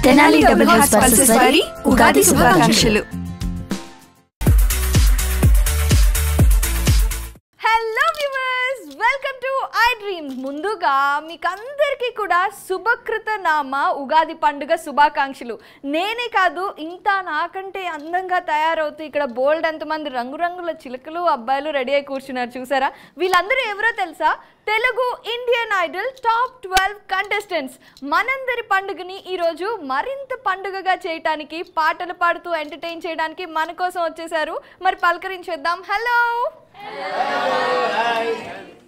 Tenali double horse versus వారి ఉగాది శుభాకాంక్షలు. Hello viewers, welcome to I dreams. ముందుగా మీకందరికీ కూడా శుభకృత నామ ఉగాది పండుగ శుభాకాంక్షలు. నేనే కాదు, ఇంత నాకంటే అందంగా తయారవుతూ ఇక్కడ బోల్డ్ ఎంతమంది రంగురంగుల చిలుకలు అబ్బాయిలు రెడీ అయి కూర్చున్నారు. చూసారా? వీళ్ళందరూ ఎవరో తెలుసా? Telugu Indian Idol top 12 contestants. మనందరి పండుగని ఈరోజు మరింత పండుగగా చేయడానికి, పాటలు పాడుతూ ఎంటర్టైన్ చేయడానికి మన కోసం వచ్చేసారు. మరి పలకరించేద్దాం. హలో,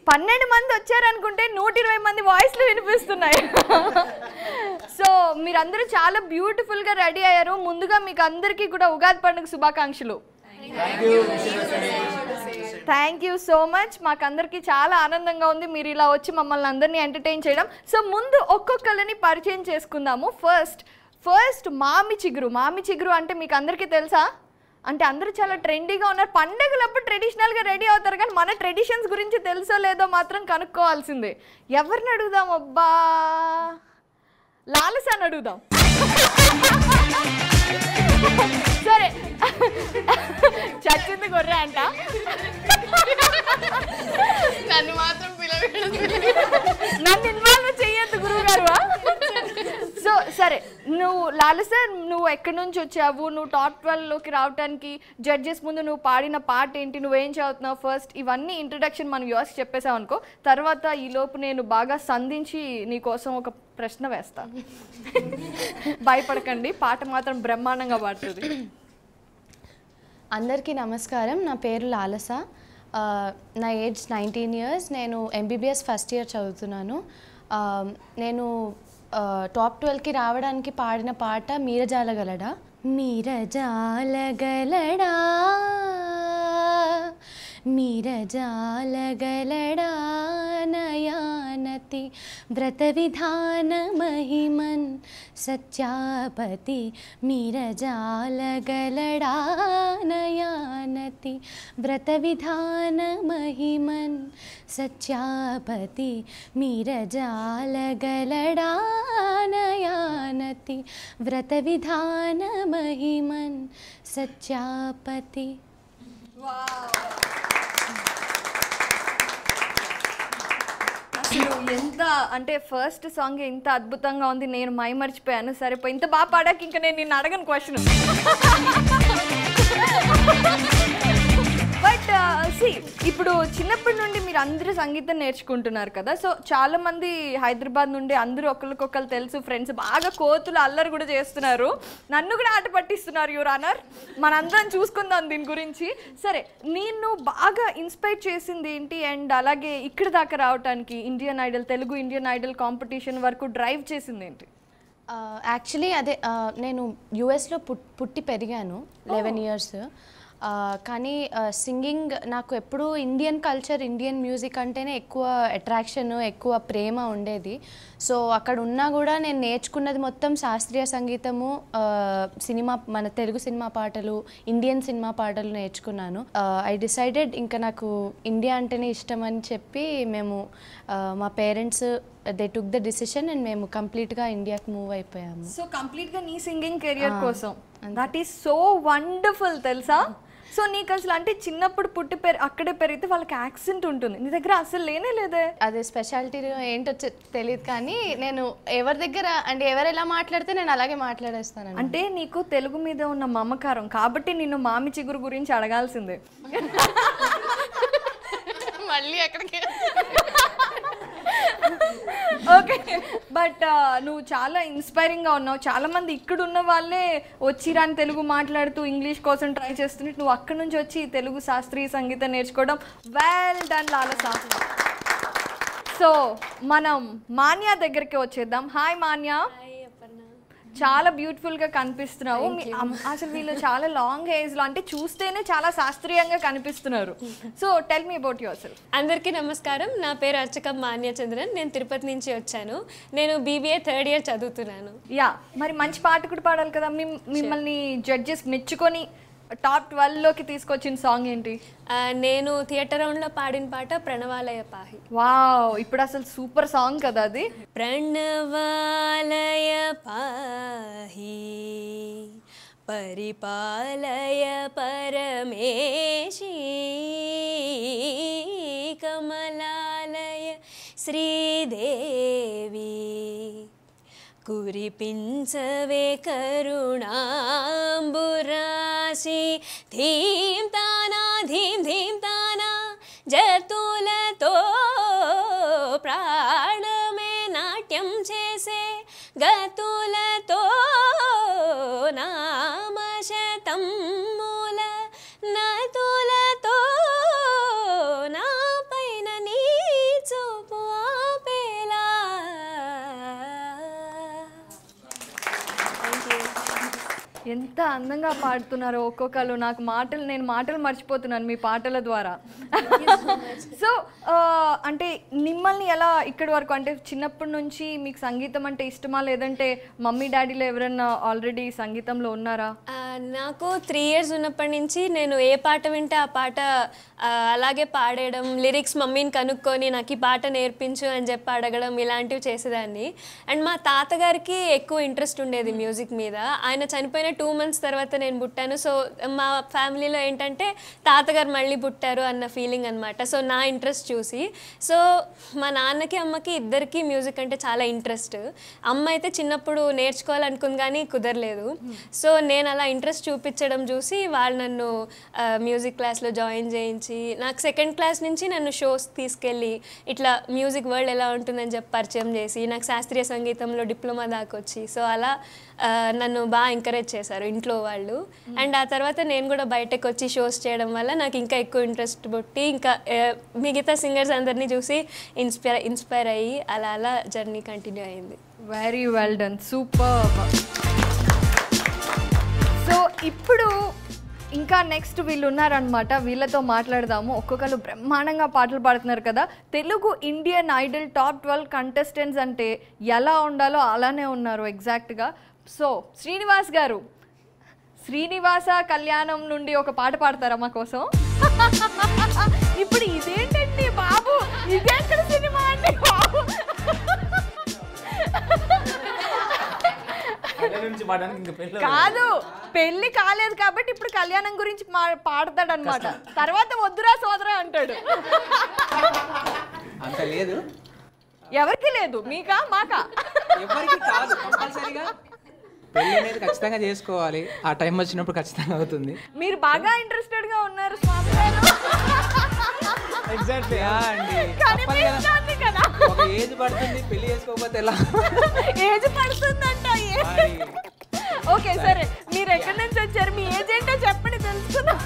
12 మంది వచ్చారనుకుంటే 120 మంది వాయిస్లు వినిపిస్తున్నాయి. సో మీరందరూ చాలా బ్యూటిఫుల్గా రెడీ అయ్యారు. ముందుగా మీకు అందరికీ కూడా ఉగాది పండుగ శుభాకాంక్షలు. Thank you so much. మాకందరికీ చాలా ఆనందంగా ఉంది మీరు ఇలా వచ్చి మమ్మల్ని అందరినీ ఎంటర్టైన్ చేయడం. సో ముందు ఒక్కొక్కరిని పరిచయం చేసుకుందాము. ఫస్ట్ మామి చిగురు అంటే మీకు అందరికీ తెలుసా? అంటే అందరూ చాలా ట్రెండీగా ఉన్నారు. పండగలప్పుడు ట్రెడిషనల్గా రెడీ అవుతారు, కానీ మన ట్రెడిషన్స్ గురించి తెలుసో లేదో మాత్రం కనుక్కోవాల్సిందే. ఎవరిని అడుగుదాం? అబ్బా, లాలసాని అడుగుదాం. సరే, చచ్చింది గొర్రె అంట. నన్ను మాత్రం నన్ను ఇన్వాల్వ్ చెయ్యొద్దు గురువు గారు. సో సరే, నువ్వు లాలస, నువ్వు ఎక్కడి నుంచి వచ్చావు? నువ్వు టాప్ 12లోకి రావడానికి జడ్జెస్ ముందు నువ్వు పాడిన పాట ఏంటి? నువ్వేం చదువుతున్నావు? ఫస్ట్ ఇవన్నీ ఇంట్రడక్షన్ మన వ్యూవర్స్ చెప్పేసావు అనుకో. తర్వాత ఈలోపు నేను బాగా సంధించి నీకోసం ఒక ప్రశ్న వేస్తాను. భయపడకండి, పాట మాత్రం బ్రహ్మాండంగా పాడుతుంది. అందరికీ నమస్కారం. నా పేరు లాలస. నా ఏజ్ 19 years. నేను MBBS ఫస్ట్ ఇయర్ చదువుతున్నాను. నేను టాప్ 12కి రావడానికి పాడిన పాట మీరజాలగలడా. మీరజాలగలడా మీరజాలగలడా నయానతి వ్రత విధాన మహిమన్ సత్యాపతి. మీరజాలగలడా నయానతి వ్రత విధాన మహిమన్ సత్యాపతి. మీరజాలగలడా నయానతి వ్రత విధాన మహిమన్ సత్యాపతి. ఎంత అంటే ఫస్ట్ సాంగ్ ఎంత అద్భుతంగా ఉంది, నేను మైమర్చిపోయాను. సరిపోయి ఇంత బాగా పాడాక ఇంకా నేను నిన్ను అడగను క్వశ్చన్. బట్ ఇప్పుడు చిన్నప్పటి నుండి మీరు అందరూ సంగీతం నేర్చుకుంటున్నారు కదా. సో చాలా మంది హైదరాబాద్ నుండి అందరూ ఒకరికొకరు తెలుసు, ఫ్రెండ్స్, బాగా కోతులు అల్లరి కూడా చేస్తున్నారు. నన్ను కూడా ఆట పట్టిస్తున్నారు యువర్ ఆనర్. మనందరం చూసుకుందాం దీని గురించి. సరే, నేను బాగా ఇన్స్పైర్ చేసింది ఏంటి, అండ్ అలాగే ఇక్కడ దాకా రావడానికి Indian Idol, Telugu Indian Idol competition వరకు డ్రైవ్ చేసింది ఏంటి? యాక్చువల్లీ అదే, నేను యుఎస్లో పుట్టి పెరిగాను 11 years. కానీ సింగింగ్ నాకు ఎప్పుడూ ఇండియన్ కల్చర్, ఇండియన్ మ్యూజిక్ అంటేనే ఎక్కువ అట్రాక్షన్, ఎక్కువ ప్రేమ ఉండేది. సో అక్కడ ఉన్నా కూడా నేను నేర్చుకున్నది మొత్తం శాస్త్రీయ సంగీతము, సినిమా, మన తెలుగు సినిమా పాటలు, ఇండియన్ సినిమా పాటలు నేర్చుకున్నాను. ఐ డిసైడెడ్ ఇంకా నాకు ఇండియా అంటేనే ఇష్టం అని చెప్పి మేము, మా parents, they took the decision and మేము కంప్లీట్గా ఇండియాకి మూవ్ అయిపోయాము. సో కంప్లీట్గా నీ సింగింగ్ కెరియర్ కోసం. దట్ ఈస్ సో వండర్ఫుల్ తెలుసా. సో నీకు అసలు అంటే చిన్నప్పుడు అక్కడే పెరిగితే వాళ్ళకి యాక్సెంట్ ఉంటుంది, నీ దగ్గర అసలు లేనే లేదే. అదే స్పెషాలిటీ ఏంటో తెలియదు, కానీ నేను ఎవరి దగ్గర అంటే ఎవరు ఎలా మాట్లాడితే నేను అలాగే మాట్లాడేస్తాను. అంటే నీకు తెలుగు మీద ఉన్న మమకారం కాబట్టి నిన్ను మామి చిగురు గురించి అడగాల్సిందే. మళ్ళీ ఎక్కడికి. ఓకే, బట్ నువ్వు చాలా ఇన్స్పైరింగ్గా ఉన్నావు. చాలామంది ఇక్కడ ఉన్న వాళ్ళే వచ్చిరాని తెలుగు మాట్లాడుతూ ఇంగ్లీష్ కోసం ట్రై చేస్తున్నట్టు నువ్వు అక్కడి నుంచి వచ్చి తెలుగు శాస్త్రీయ సంగీతం నేర్చుకోవడం వెల్ డన్ లాలస. సో మనం మాన్యా దగ్గరికి వచ్చేద్దాం. హాయ్ మాన్యా, చాలా బ్యూటిఫుల్ గా కనిపిస్తున్నావు. అసలు వీళ్ళు చాలా లాంగ్ హెయిర్స్ లో, అంటే చూస్తేనే చాలా శాస్త్రీయంగా కనిపిస్తున్నారు. So tell me about your self. అందరికీ నమస్కారం. నా పేరు అర్చక మాన్యచంద్రన్. నేను తిరుపతి నుంచి వచ్చాను. నేను BBA 3rd year చదువుతున్నాను. యా, మరి మంచి పాట కూడా పాడాలి కదా. మిమ్మల్ని జడ్జెస్ మెచ్చుకొని టాప్ 12 లోకి తీసుకొచ్చిన సాంగ్ ఏంటి? నేను థియేటర్ రౌండ్లో పాడిన పాట ప్రణవాలయ పాహి. వావ్, ఇప్పుడు అసలు సూపర్ సాంగ్ కదా అది. ప్రణవాలయ పాహి పరిపాలయ పరమేశీ కమలాలయ శ్రీదేవి కురిపించవే కరుణాంబురాశి ధీం తానా ధీం ధీం తానా జతులతో ప్రాణమే నాట్యం చేసే గతులతో నామశతం మూల నతులతో నా పైన నీ చూపు ఆపేలా. ఎంత అందంగా పాడుతున్నారో ఒక్కొక్కరు. నేను మాటలు మర్చిపోతున్నాను మీ పాటల ద్వారా. సో అంటే మిమ్మల్ని ఎలా ఇక్కడి వరకు, అంటే చిన్నప్పటి నుంచి మీకు సంగీతం అంటే ఇష్టమా, లేదంటే మమ్మీ డాడీలో ఎవరన్నా ఆల్రెడీ సంగీతంలో ఉన్నారా? నాకు 3 years ఉన్నప్పటి నుంచి నేను ఏ పాట వింటే ఆ పాట అలాగే పాడేయడం, లిరిక్స్ మమ్మీని కనుక్కొని నాకు ఈ పాట నేర్పించు అని చెప్పి అడగడం, ఇలాంటివి చేసేదాన్ని. అండ్ మా తాతగారికి ఎక్కువ ఇంట్రెస్ట్ ఉండేది మ్యూజిక్ మీద. ఆయన చనిపోయిన 2 months తర్వాత నేను పుట్టాను. సో మా ఫ్యామిలీలో ఏంటంటే తాతగారు మళ్ళీ పుట్టారు అన్న ఫీలింగ్ అనమాట. సో నా ఇంట్రెస్ట్ చూసి, సో మా నాన్నకి అమ్మకి ఇద్దరికి మ్యూజిక్ అంటే చాలా ఇంట్రెస్ట్. అమ్మ అయితే చిన్నప్పుడు నేర్చుకోవాలనుకుంది కానీ కుదరలేదు. సో నేను అలా ఇంట్రెస్ట్ చూపించడం చూసి వాళ్ళు నన్ను మ్యూజిక్ క్లాస్లో జాయిన్ చేయించి, నాకు 2nd class నుంచి నన్ను షోస్ తీసుకెళ్ళి ఇట్లా మ్యూజిక్ వరల్డ్ ఎలా ఉంటుందని చెప్పి పరిచయం చేసి, నాకు శాస్త్రీయ సంగీతంలో డిప్లొమా దాకా వచ్చి, సో అలా నన్ను బాగా ఎంకరేజ్ చేశారు ఇంట్లో వాళ్ళు. అండ్ ఆ తర్వాత నేను కూడా బయటకు వచ్చి షోస్ చేయడం వల్ల నాకు ఇంకా ఎక్కువ ఇంట్రెస్ట్ పుట్టి, ఇంకా మిగతా సింగర్స్ అందరినీ చూసి ఇన్స్పైర్ అయ్యి అలా అలా జర్నీ కంటిన్యూ అయ్యింది. Very well done, super. So ఇప్పుడు ఇంకా నెక్స్ట్ వీళ్ళు ఉన్నారనమాట, వీళ్ళతో మాట్లాడదాము. ఒక్కొక్కరు బ్రహ్మాండంగా పాటలు పాడుతున్నారు కదా. Telugu Indian Idol top 12 contestants అంటే ఎలా ఉండాలో అలానే ఉన్నారు ఎగ్జాక్ట్గా. సో శ్రీనివాస్ గారు, శ్రీనివాస కళ్యాణం నుండి ఒక పాట పాడతారా మా కోసం? ఇప్పుడు ఇదేంటండి బాబు, ఇదేక్కడ సినిమా అండి బాబు? కాదు, పెళ్లి కాలేదు కాబట్టి ఇప్పుడు కళ్యాణం గురించి పాడతాడు అనమాట. తర్వాత వద్దురా సోదరా అంటాడు. అంత లేదు, ఎవరికి లేదు, మీకా మాకా? ఎవరికి కాదు, కంపల్సరీగా పెళ్లి అనేది ఖచ్చితంగా చేసుకోవాలి. ఆ టైం వచ్చినప్పుడు ఖచ్చితంగా అవుతుంది. మీరు బాగా ఇంట్రెస్టెడ్ గా ఉన్నారు స్వామి గారు. ఎగ్జాక్ట్లీ అండి. ఒక ఏజ్ పడుతుంది, పెళ్లి చేసుకోకపోతే ఎలా? ఏజ్ పడుతుందంట. ఓకే సరే, మీరు ఎక్కడి నుంచి వచ్చారు, మీ ఏజ్ ఏంటో చెప్పండి తెలుసుకుందాం.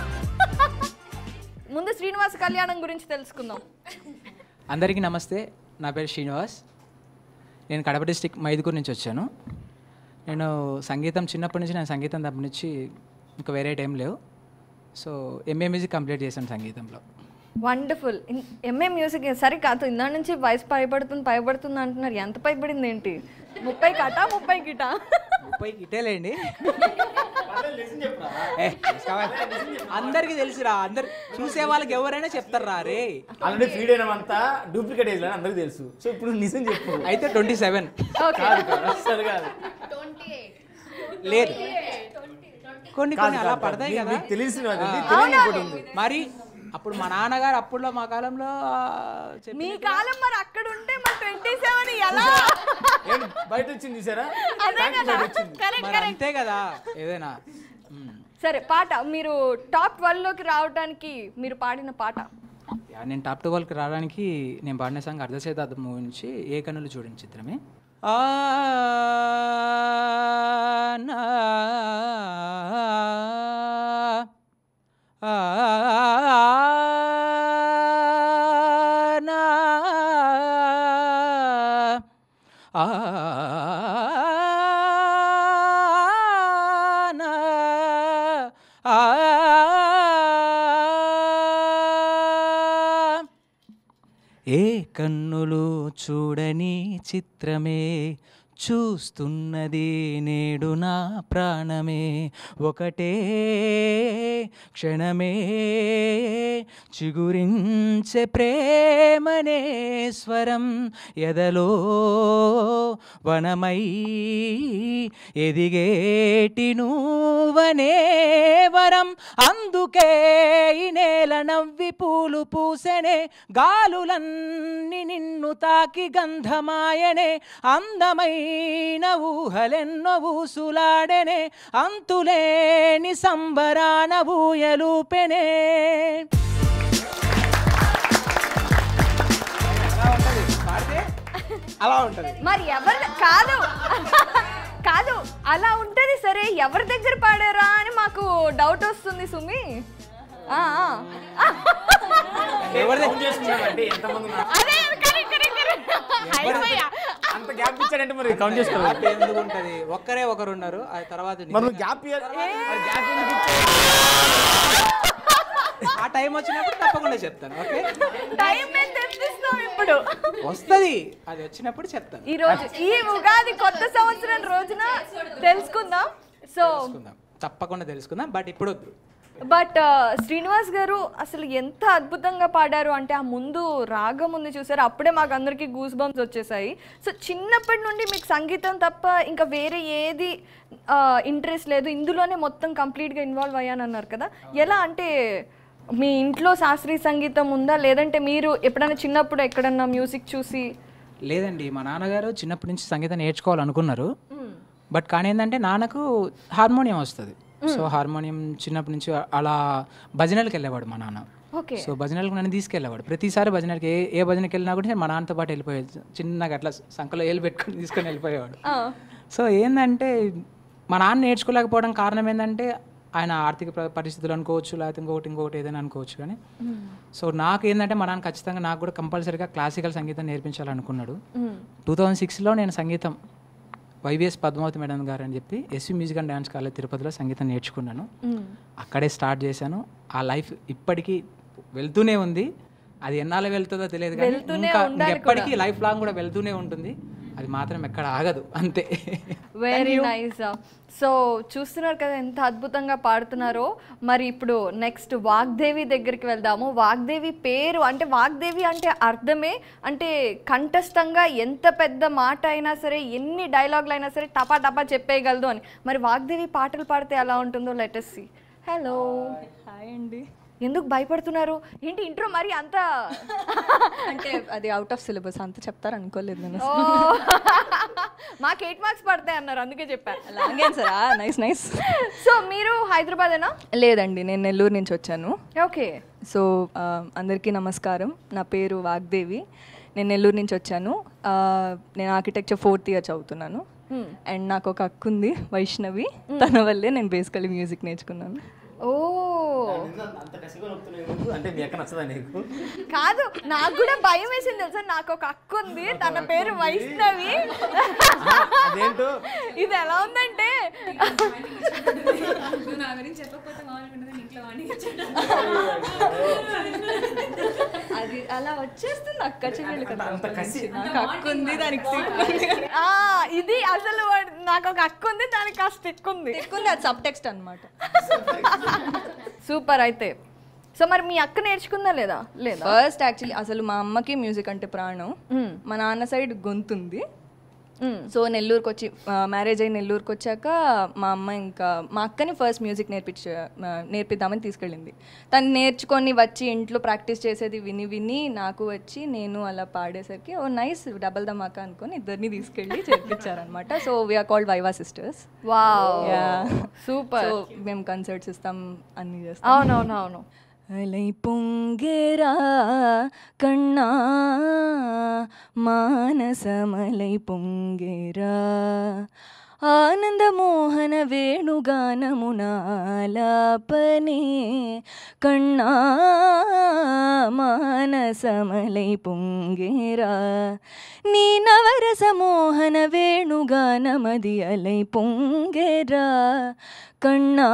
ముందు శ్రీనివాస కళ్యాణం గురించి తెలుసుకుందాం. అందరికీ నమస్తే, నా పేరు శ్రీనివాస్. నేను కడప డిస్ట్రిక్ట్ మైదుకూరు నుంచి వచ్చాను. నేను సంగీతం చిన్నప్పటి నుంచి, నేను సంగీతం తప్పటి నుంచి ఇంకా వేరే టైం లేవు. సో MA మ్యూజిక్ కంప్లీట్ చేశాను సంగీతంలో. వండర్ఫుల్. MA మ్యూజిక్ సరే కాదు, ఇందా నుంచి వయసు పైబడుతుంది అంటున్నారు. ఎంత పైబడింది ఏంటి? 30 కటా 30 గిటా? 30 గిటేలేండి. అందరికి తెలుసురా, అందరు చూసే వాళ్ళకి ఎవరైనా చెప్తారా రే. అలాంటి ఫీడ్ అయినంతా డూప్లికేట్ ఏజ్ అందరికి తెలుసు. సో ఇప్పుడు నిజం చెప్పు. అయితే 27 లేదు, కొన్ని అలా పడతాయి కదా, తెలిసిన మరి అప్పుడు మా నాన్నగారు అప్పుడులో మా కాలంలో మీ కాలం మరి అక్కడ ఉంటే మరి 27 ఎలా బయట వచ్చింది చూసారా? అంతే కదా ఏదైనా. సరే పాట, మీరు టాప్ 12 లోకి రావడానికి మీరు పాడిన పాట. నేను టాప్ 12కి రావడానికి నేను పాడిన సాంగ్ అర్ధశతాబ్దం మూవీ నుంచి ఏ కన్నులు చూడని చిత్రమే. ఏ కన్నులు చూడని చిత్రమే చూస్తున్నది నేడు నా ప్రాణమే ఒకటే క్షణమే చిగురించే ప్రేమనే స్వరం ఎదలో వనమై ఎదిగేటి నువ్వనే వరం అందుకే ఈ నేల నవ్వి పూలు పూసెనే గాలులన్నీ నిన్ను తాకి గంధమాయనే అందమైన ఊహలెన్నో ఊసులాడెనే అంతులేని సంబరాన ఊయలూపెనే. అలా ఉంటుంది. మరి ఎవరి కాదు కాదు అలా ఉంటది సరే, ఎవరి దగ్గర పాడారా అని మాకు డౌట్ వస్తుంది సుమి. అంత గ్యాప్ ఇచ్చాడంటే మరి కౌంట్ చేసుకోవాలి. ఎందుకు ఉంటది, ఒక్కరే ఒకరు ఉన్నారు, ఆ తర్వాత గ్యాప్ ఆ టైం వచ్చినప్పుడు తప్పకుండా చెప్తాను. ఓకే, టైం తెప్పిస్తాం ఇప్పుడు వస్తుంది, అది వచ్చినప్పుడు చెప్తాను. ఈ రోజు ఈ ఉగాది కొత్త సంవత్సరం రోజున తెలుసుకుందాం. సో తప్పకుండా తెలుసుకుందాం, బట్ ఇప్పుడు వద్దు. బట్ శ్రీనివాస్ గారు అసలు ఎంత అద్భుతంగా పాడారు అంటే, ఆ ముందు రాగం ఉంది చూసారు, అప్పుడే మాకు అందరికీ గూస్ బంప్స్ వచ్చేసాయి. సో చిన్నప్పటి నుండి మీకు సంగీతం తప్ప ఇంకా వేరే ఏది ఇంట్రెస్ట్ లేదు, ఇందులోనే మొత్తం కంప్లీట్గా ఇన్వాల్వ్ అయ్యానన్నారు కదా. ఎలా అంటే మీ ఇంట్లో శాస్త్రీయ సంగీతం ఉందా, లేదంటే మీరు ఎప్పుడైనా చిన్నప్పుడు ఎక్కడన్నా మ్యూజిక్ చూసి? లేదండి, మా నాన్నగారు చిన్నప్పటి నుంచి సంగీతం నేర్చుకోవాలనుకున్నారు, బట్ కానీ ఏంటంటే నాన్నకు హార్మోనియం వస్తుంది. సో హార్మోనియం చిన్నప్పటి నుంచి అలా భజనలకు వెళ్ళేవాడు మా నాన్న. సో భజనలకు నన్ను తీసుకెళ్ళేవాడు, ప్రతిసారి భజనకి ఏ భజనకి వెళ్ళినా కూడా మా నాన్నతో పాటు వెళ్ళిపోయేది, చిన్నగా అట్లా సంకలో ఏలు పెట్టుకొని తీసుకొని వెళ్ళిపోయేవాడు. సో ఏంటంటే మా నాన్న నేర్చుకోలేకపోవడం కారణం ఏంటంటే ఆయన ఆర్థిక పరిస్థితులు అనుకోవచ్చు, లేకపోతే ఇంకొకటి ఏదైనా అనుకోవచ్చు. కానీ సో నాకు ఏంటంటే మా నాన్న ఖచ్చితంగా నాకు కూడా కంపల్సరీగా క్లాసికల్ సంగీతం నేర్పించాలనుకున్నాడు. 2006లో నేను సంగీతం వైవిఎస్ పద్మావతి మేడం గారు అని చెప్పి SV music and dance college తిరుపతిలో సంగీతం నేర్చుకున్నాను. అక్కడే స్టార్ట్ చేశాను. ఆ లైఫ్ ఇప్పటికీ వెళ్తూనే ఉంది. అది ఎన్నాళ్ళు వెళ్తుందో తెలియదు, కానీ ఇంకా ఎప్పటికీ లైఫ్ లాంగ్ కూడా వెళ్తూనే ఉంటుంది. అది మాత్రం ఎక్కడ ఆగదు, అంతే. Very nice. సో చూస్తున్నారు కదా ఎంత అద్భుతంగా పాడుతున్నారో. మరి ఇప్పుడు నెక్స్ట్ వాగ్దేవి దగ్గరికి వెళ్దాము. వాగ్దేవి పేరు అంటే, వాగ్దేవి అంటే అర్థమే అంటే కంఠస్థంగా ఎంత పెద్ద మాట అయినా సరే, ఎన్ని డైలాగులు అయినా సరే టపా టపా చెప్పేయగలదు అని. మరి వాగ్దేవి పాటలు పాడితే ఎలా ఉంటుందో let us see. Hello, hi అండి. ఎందుకు భయపడుతున్నారు ఏంటి? ఇంట్రో మరి అంత అంటే అది అవుట్ ఆఫ్ సిలబస్, అంత చెప్తారు అనుకోలేదు నేను. మాకు 8 మార్క్స్ పడతాయి అన్నారు, అందుకే చెప్పారు. అలాగే సార్, నైస్ నైస్. సో మీరు హైదరాబాదేనా? లేదండి, నేను నెల్లూరు నుంచి వచ్చాను. ఓకే. సో అందరికీ నమస్కారం, నా పేరు వాగ్దేవి, నేను నెల్లూరు నుంచి వచ్చాను. నేను ఆర్కిటెక్చర్ 4th ఇయర్ చదువుతున్నాను. అండ్ నాకు ఒక అక్క ఉంది, వైష్ణవి, తన వల్లే నేను బేసికలీ మ్యూజిక్ నేర్చుకున్నాను. ఓ అంటే మీ అక్క నచ్చదా నీకు? కాదు, నాకు కూడా భయం వేసింది తెలుసా. నాకు ఒక అక్క ఉంది, తన పేరు వైష్ణవి. అదేంటో ఇది ఎలా ఉందంటే అది అలా వచ్చేస్తుంది అక్క చెల్లెలు కదా. అంత కసి. నాకు అక్క ఉంది, దానికి ఇది అసలు నాకు ఒక అక్క ఉంది, దానికి ఆ స్టిక్ ఉంది. ఎక్కువ అది సబ్ టెక్స్ట్ అనమాట. సూపర్. అయితే సో మరి మీ అక్క నేర్చుకుందా లేదా? లేదా. ఫస్ట్ యాక్చువల్లీ అసలు మా అమ్మకి మ్యూజిక్ అంటే ప్రాణం. మా నాన్న సైడ్ గొంతుంది. సో నెల్లూరుకి వచ్చి మ్యారేజ్ అయ్యి నెల్లూరుకి వచ్చాక మా అమ్మ ఇంకా మా అక్కని ఫస్ట్ మ్యూజిక్ నేర్పిద్దామని తీసుకెళ్ళింది. తను నేర్చుకొని వచ్చి ఇంట్లో ప్రాక్టీస్ చేసేది విని విని నాకు వచ్చి నేను అలా పాడేసరికి ఓ నైస్ డబల్ ధమాకా అనుకొని ఇద్దరిని తీసుకెళ్ళి చేర్పించారనమాట. So we're called Viva sisters. Wow, super. So మేము కన్సర్ట్స్ ఇస్తాం, అన్నీ చేస్తాం. అవునవునవును. అలై పొంగేరా కన్నా మానసమలై పొంగేరా ఆనందమోహన వేణుగానమునాలాపనే కన్నా మానసమలై పొంగేరా నీ నవరస మోహన వేణుగానమది అలై పొంగేరా కన్నా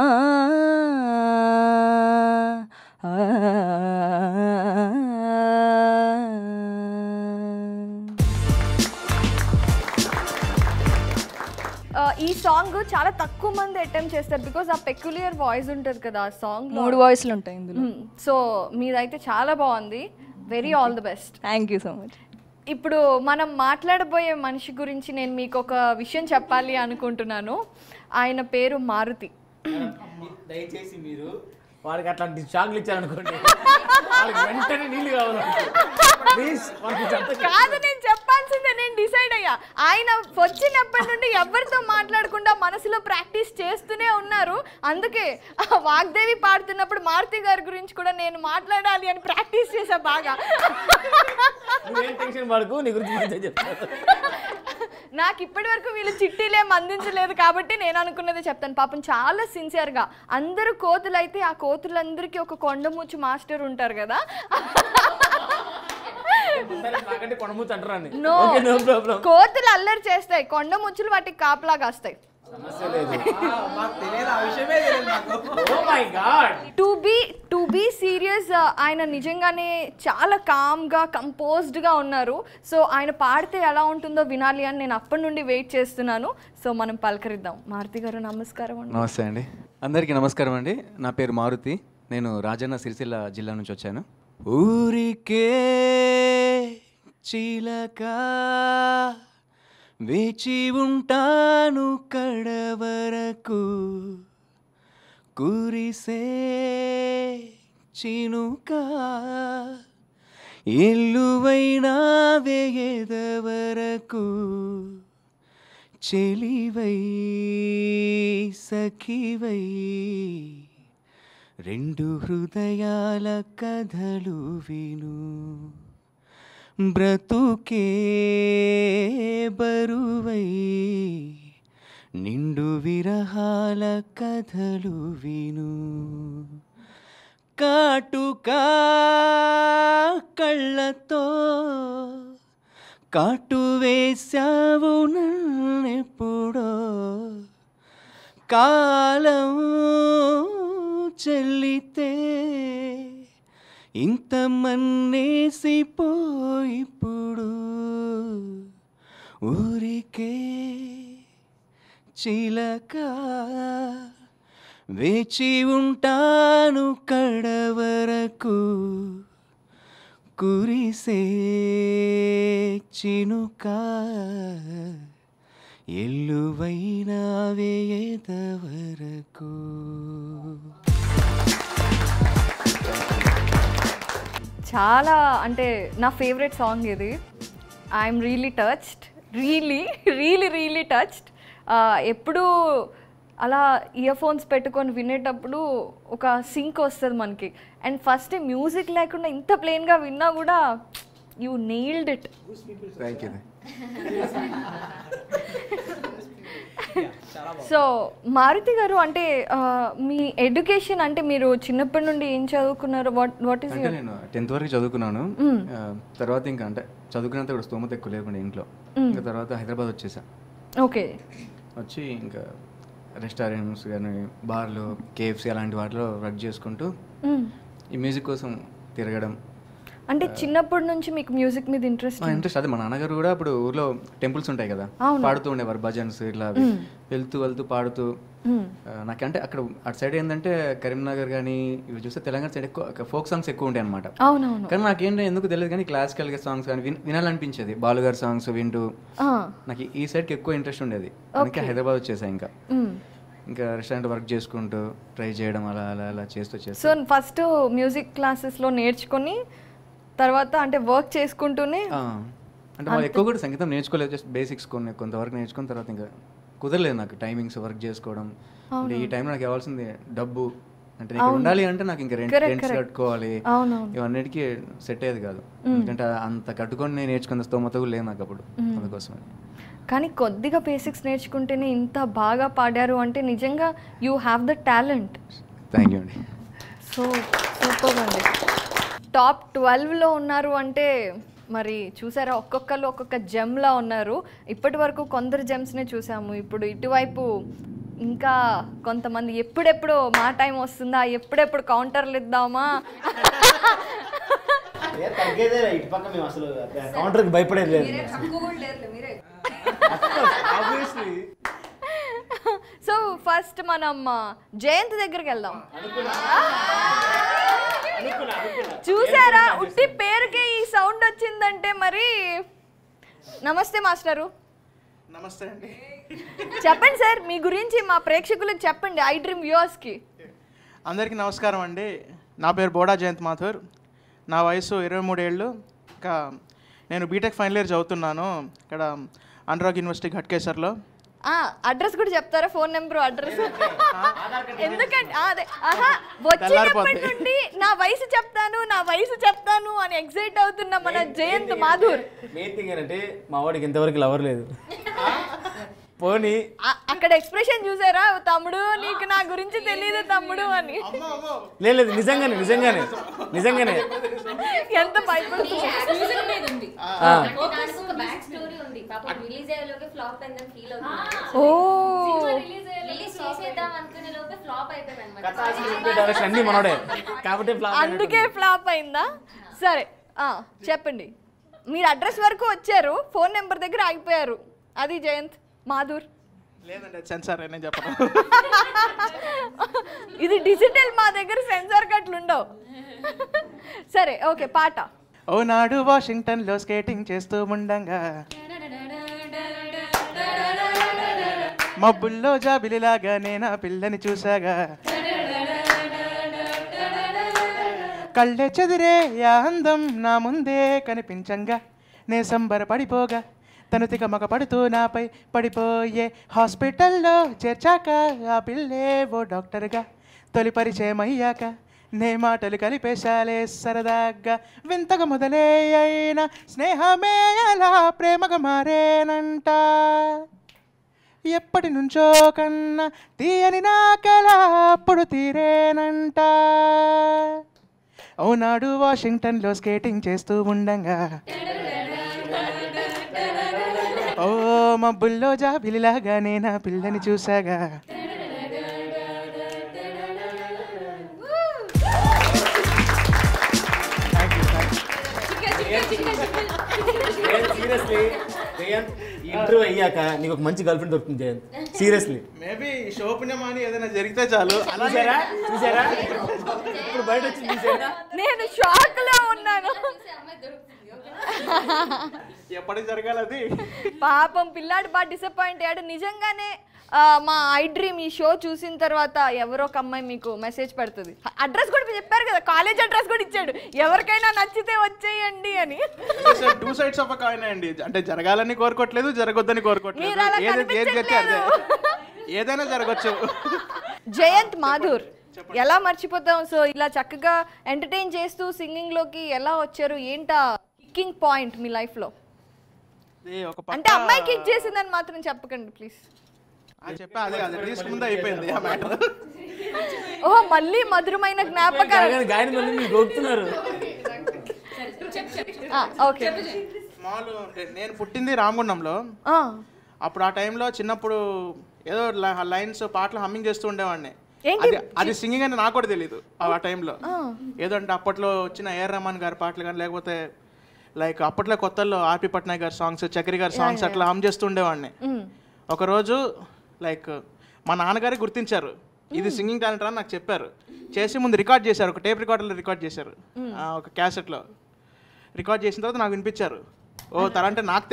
ఈ సాంగ్ చాలా తక్కువ మంది అటెంప్ట్ చేస్తారు బికాజ్ ఆ పెక్యులియర్ వాయిస్ ఉంటుంది కదా ఆ సాంగ్ 3 వాయిస్లు ఉంటాయి ఇందులో. సో మీదైతే చాలా బాగుంది. Very all the best. Thank you so much. ఇప్పుడు మనం మాట్లాడబోయే మనిషి గురించి నేను మీకు ఒక విషయం చెప్పాలి అనుకుంటున్నాను. ఆయన పేరు మారుతి. దయచేసి మీరు వాడికి అట్లాంటి షాక్లు ఇచ్చారనుకోండి, వాళ్ళకి వెంటనే నీళ్ళు కావాలి. కాదు, నేను చెప్పాల్సిందే. నేను డిసైడ్ అయ్యా. ఆయన వచ్చినప్పటి నుండి ఎవరితో మాట్లాడకుండా మనసులో ప్రాక్టీస్ చేస్తూనే ఉన్నారు. అందుకే వాగ్దేవి పాడుతున్నప్పుడు మారుతి గారి గురించి కూడా నేను మాట్లాడాలి అని ప్రాక్టీస్ చేశా బాగా. టెన్షన్ పడకు, నీ గురించి చెప్తాను. నాకు ఇప్పటి వరకు వీళ్ళు చిట్టీలేం అందించలేదు కాబట్టి నేను అనుకున్నదే చెప్తాను. పాపం చాలా సిన్సియర్గా అందరూ కోతులు అయితే ఆ కోతులందరికీ ఒక కొండముచ్చు మాస్టర్ ఉంటారు కదా. కోతులు అల్లరి చేస్తాయి, కొండముచ్చులు వాటికి కాపలాగా వస్తాయి. టు బీ సీరియస్, ఆయన నిజంగానే చాలా కామ్గా కంపోజ్డ్గా ఉన్నారు. సో ఆయన పాడితే ఎలా ఉంటుందో వినాలి అని నేను అప్పటి నుండి వెయిట్ చేస్తున్నాను. సో మనం పలకరిద్దాం. మారుతి గారు నమస్కారం అండి. నమస్తే అండి, అందరికీ నమస్కారం అండి. నా పేరు మారుతి, నేను రాజన్న సిరిసిల్ల జిల్లా నుంచి వచ్చాను. ఊరికే చిలక వేచి ఉంటాను కడవరకు, కురిసే చినుక ఎల్లువైనా వేయదవరకు, చెలివై సఖివై రెండు హృదయాల కథలు విను, బ్రతుకే బరువై నిండు విరహాల కథలు విను, కాటుకా కళ్ళతో కాటు వేశావు నన్నెప్పుడో, కాలం చెల్లితే ఇంత మన్నేసిపోయిప్పుడు, ఊరికే చిలక వేచి ఉంటాను కడవరకు, కురిసే చినుక ఎల్లువైనా వేయదవరకు. చాలా అంటే నా ఫేవరెట్ సాంగ్ ఇది. I'm really touched, really touched. ఎప్పుడు అలా ఇయర్ ఫోన్స్ పెట్టుకొని వినేటప్పుడు ఒక సింక్ వస్తుంది మనకి. అండ్ ఫస్ట్ మ్యూజిక్ లేకుండా ఇంత ప్లెయిన్గా విన్నా కూడా you nailed it. Thank you. So Maruti గారు, అంటే మీ ఎడ్యుకేషన్ అంటే మీరు చిన్నప్పటి నుండి ఏం చదువుకున్నారు? What is your? నేను 10th వరకు చదువుకున్నాను. తర్వాత ఇంకా అంటే చదువుకున్నంత కూడా స్తోమత ఎక్కువ లేకుండా ఇంట్లో. ఇంకా తర్వాత హైదరాబాద్ వచ్చేసా. ఓకే. వచ్చి ఇంకా రెస్టారెంట్స్ కానీ బార్లు, కేఎఫ్సీ అలాంటి వాటిలో వర్క్ చేసుకుంటూ ఈ మ్యూజిక్ కోసం తిరగడం. అంటే చిన్నప్పటి నుంచి మీకు మ్యూజిక్ మీద ఇంట్రెస్ట్? అదే మా నాన్నగారు కూడా అప్పుడు ఊర్లో టెంపుల్స్ ఉంటాయి కదా, పాడుతూ ఉండేవారు భజన్స్ ఇట్లా వెళ్తూ పాడుతూ. నాకంటే అక్కడ అటు సైడ్ ఏంటంటే కరీంనగర్ కానీ ఇవి చూస్తే తెలంగాణ సైడ్ ఎక్కువ ఫోక్ సాంగ్స్ ఎక్కువ ఉంటాయి అనమాట. కానీ నాకేంటో ఎందుకు తెలియదు కానీ క్లాసికల్ సాంగ్స్ కానీ వినాలనిపించేది. బాలుగారి సాంగ్స్ వింటూ నాకు ఈ సైడ్కి ఎక్కువ ఇంట్రెస్ట్ ఉండేది. అందుకే హైదరాబాద్ వచ్చేసా. ఇంకా రెస్టారెంట్ వర్క్ చేసుకుంటూ ట్రై చేయడం అలా అలా అలా చేస్తూ. సో ఫస్ట్ మ్యూజిక్ క్లాసెస్లో నేర్చుకుని తర్వాత అంటే వర్క్ చేసుకుంటూనే, అంటే వాళ్ళు ఎక్కువ కూడా సంగీతం నేర్చుకోలేదు, జస్ట్ బేసిక్స్ కొంతవరకు నేర్చుకున్న తర్వాత ఇంకా కుదరలేదు నాకు టైమింగ్స్ వర్క్ చేసుకోవడం. అంటే ఈ టైంలో నాకు కావాల్సింది డబ్బు. అంటే నీకు ఉండాలి అంటే నాకు ఇంకా రెంట్స్ కట్టుకోవాలి, ఇవన్నిటికీ సెట్ అయ్యేది కాదు. ఎందుకంటే అంత కట్టుకొని నేను నేర్చుకున్న స్తోమత కూడా లేదు నాకు అప్పుడు. అందుకోసం కానీ కొద్దిగా బేసిక్స్ నేర్చుకుంటేనే ఇంత బాగా పాడారు అంటే నిజంగా you have the talent. Thank you అండి. సో సూపర్ అండి. టాప్ 12లో ఉన్నారు అంటే మరి చూసారా, ఒక్కొక్కరు ఒక్కొక్క జెమ్లా ఉన్నారు. ఇప్పటి వరకు కొందరు జెమ్స్నే చూసాము. ఇప్పుడు ఇటువైపు ఇంకా కొంతమంది ఎప్పుడెప్పుడు మా టైం వస్తుందా, ఎప్పుడెప్పుడు కౌంటర్లు ఇద్దామా. ఇటు పక్క మేము అసలు కౌంటర్కి భయపడేది లేదు. సో ఫస్ట్ మనం జయంత్ దగ్గరికి వెళ్దాం. చూసారా, ఉట్టి పేరుకే ఈ సౌండ్ వచ్చిందంటే మరి. నమస్తే మాస్టరు. నమస్తే అండి. చెప్పండి సార్, మీ గురించి మా ప్రేక్షకులకు చెప్పండి, ఐ డ్రీమ్ వ్యూవర్స్కి. అందరికీ నమస్కారం అండి. నా పేరు బోడా జయంత్ మాథూర్. నా వయసు 23 ఏళ్ళు. ఇంకా నేను బీటెక్ ఫైనల్ ఇయర్ చదువుతున్నాను ఇక్కడ అనురాగ్ యూనివర్సిటీ ఘట్కేసర్లో. అడ్రస్ కూడా చెప్తారా, ఫోన్ నెంబర్, అడ్రస్? ఎందుకంటే అదే వచ్చినప్పటి నుండి నా వయసు చెప్తాను అని ఎక్సైట్ అవుతున్న మన జయంత్ మాథూర్. మెయిన్ థింగ్ ఏంటంటే మా వాడికి ఇంతవరకు లవర్ లేదు. పోనీ అక్కడ ఎక్స్ప్రెషన్ చూసారా, తమ్ముడు నీకు నా గురించి తెలియదు తమ్ముడు అని. లేదు, నిజంగానే ఎంత భయపడుతుంది. అందుకే ఫ్లాప్ అయిందా? సరే చెప్పండి, మీరు అడ్రస్ వరకు వచ్చారు, ఫోన్ నెంబర్ దగ్గర ఆగిపోయారు. అది జయంత్ మాథూర్. లేదండి, సెన్సార్ నేను చెప్పను. ఇది డిజిటల్, మా దగ్గర సెన్సార్ కట్లు ఉండవు. సరే ఓకే, పాట. ఓ నాడు వాషింగ్టన్లో స్కేటింగ్ చేస్తూ ఉండంగా మబ్బుల్లో జాబిలిలాగా నేను ఆ పిల్లని చూసాగా, కళ్ళే చెదిరే యా అందం నా ముందే కనిపించంగా, నే సంబరపడిపోగా తను తిక మగ పడుతూ నాపై పడిపోయే, హాస్పిటల్లో చేర్చాక ఆ పిల్లే ఓ డాక్టర్గా, తొలి పరిచయం అయ్యాక నే మాటలు కలిపేశాలే సరదాగా, వింతగా మొదలే అయిన స్నేహమే అలా ప్రేమగా మారేనంట, ఎప్పటి నుంచో కన్నా తీయని నాకలా అప్పుడు తీరేనంట. అవునాడు వాషింగ్టన్లో స్కేటింగ్ చేస్తూ ఉండంగా ఓ మబ్బుల్లో జాబిలిలాగా నేను ఆ పిల్లని చూసాగా. ఇంటర్వ్యూ అయ్యాక నీకు ఒక మంచి గర్ల్ ఫ్రెండ్ దొరుకుతుంది జయంత్. సీరియస్లీ మేబీ శోభనమాని ఏదైనా జరిగితే చాలు. చూసారా ఇప్పుడు బయట వచ్చింది. నేను షాక్ లో ఉన్నాను. ఎప్పటికి జరగాలి అది. పాపం పిల్లాడు బాగా డిసప్పాయింట్ అయ్యాడు. నిజంగానే మా ఐ డ్రీమ్ ఈ షో చూసిన తర్వాత ఎవరో ఒక అమ్మాయి మీకు మెసేజ్ పెడుతుంది. అడ్రస్ కూడా చెప్పారు కదా, కాలేజ్ అడ్రస్ కూడా ఇచ్చాడు, ఎవరికైనా నచ్చితే వచ్చేయండి అని. టూ సైడ్స్ ఆఫ్ కాయిన్ అండి. అంటే జరగాలని కోరుకోవట్లేదు, జరగొద్దని కోరుకోవట్లేదు, ఏదైనా జరగచ్చు. జయంత్ మాథూర్ ఎలా మర్చిపోతాం. సో ఇలా చక్కగా ఎంటర్టైన్ చేస్తూ సింగింగ్ లోకి ఎలా వచ్చారు, ఏంటా కికింగ్ పాయింట్ మీ లైఫ్ లో? అంటే అమ్మాయి కిక్ చేసిందని మాత్రం చెప్పకండి ప్లీజ్. చెప్పా, అదే అదే తీసుకుంటే అయిపోయింది ఆ మ్యాటర్. ఓహో, మళ్ళీ మధురమైన జ్ఞాపకాలు. నేను పుట్టింది రామగుండంలో. అప్పుడు ఆ టైంలో చిన్నప్పుడు ఏదో లైన్స్ పాటలు హమ్మింగ్ చేస్తూ ఉండేవాడిని. అది సింగింగ్ అని నాకు కూడా తెలియదు ఆ టైంలో. ఏదో అంటే అప్పట్లో వచ్చిన ఏఆర్ రెహమాన్ గారి పాటలు కానీ, లేకపోతే లైక్ అప్పట్లో కొత్తల్లో ఆర్పి పట్నాయక్ గారి సాంగ్స్, చక్రి గారి సాంగ్స్ అట్లా హమ్ చేస్తూ ఉండేవాడిని. ఒకరోజు లైక్ మా నాన్నగారే గుర్తించారు, ఇది సింగింగ్ టాలెంట్ అని నాకు చెప్పారు. చేసి ముందు రికార్డ్ చేశారు, ఒక టేప్ రికార్డర్లో రికార్డ్ చేశారు, ఒక క్యాసెట్లో రికార్డ్ చేసిన తర్వాత నాకు వినిపించారు. ఓ తరంటే నాకు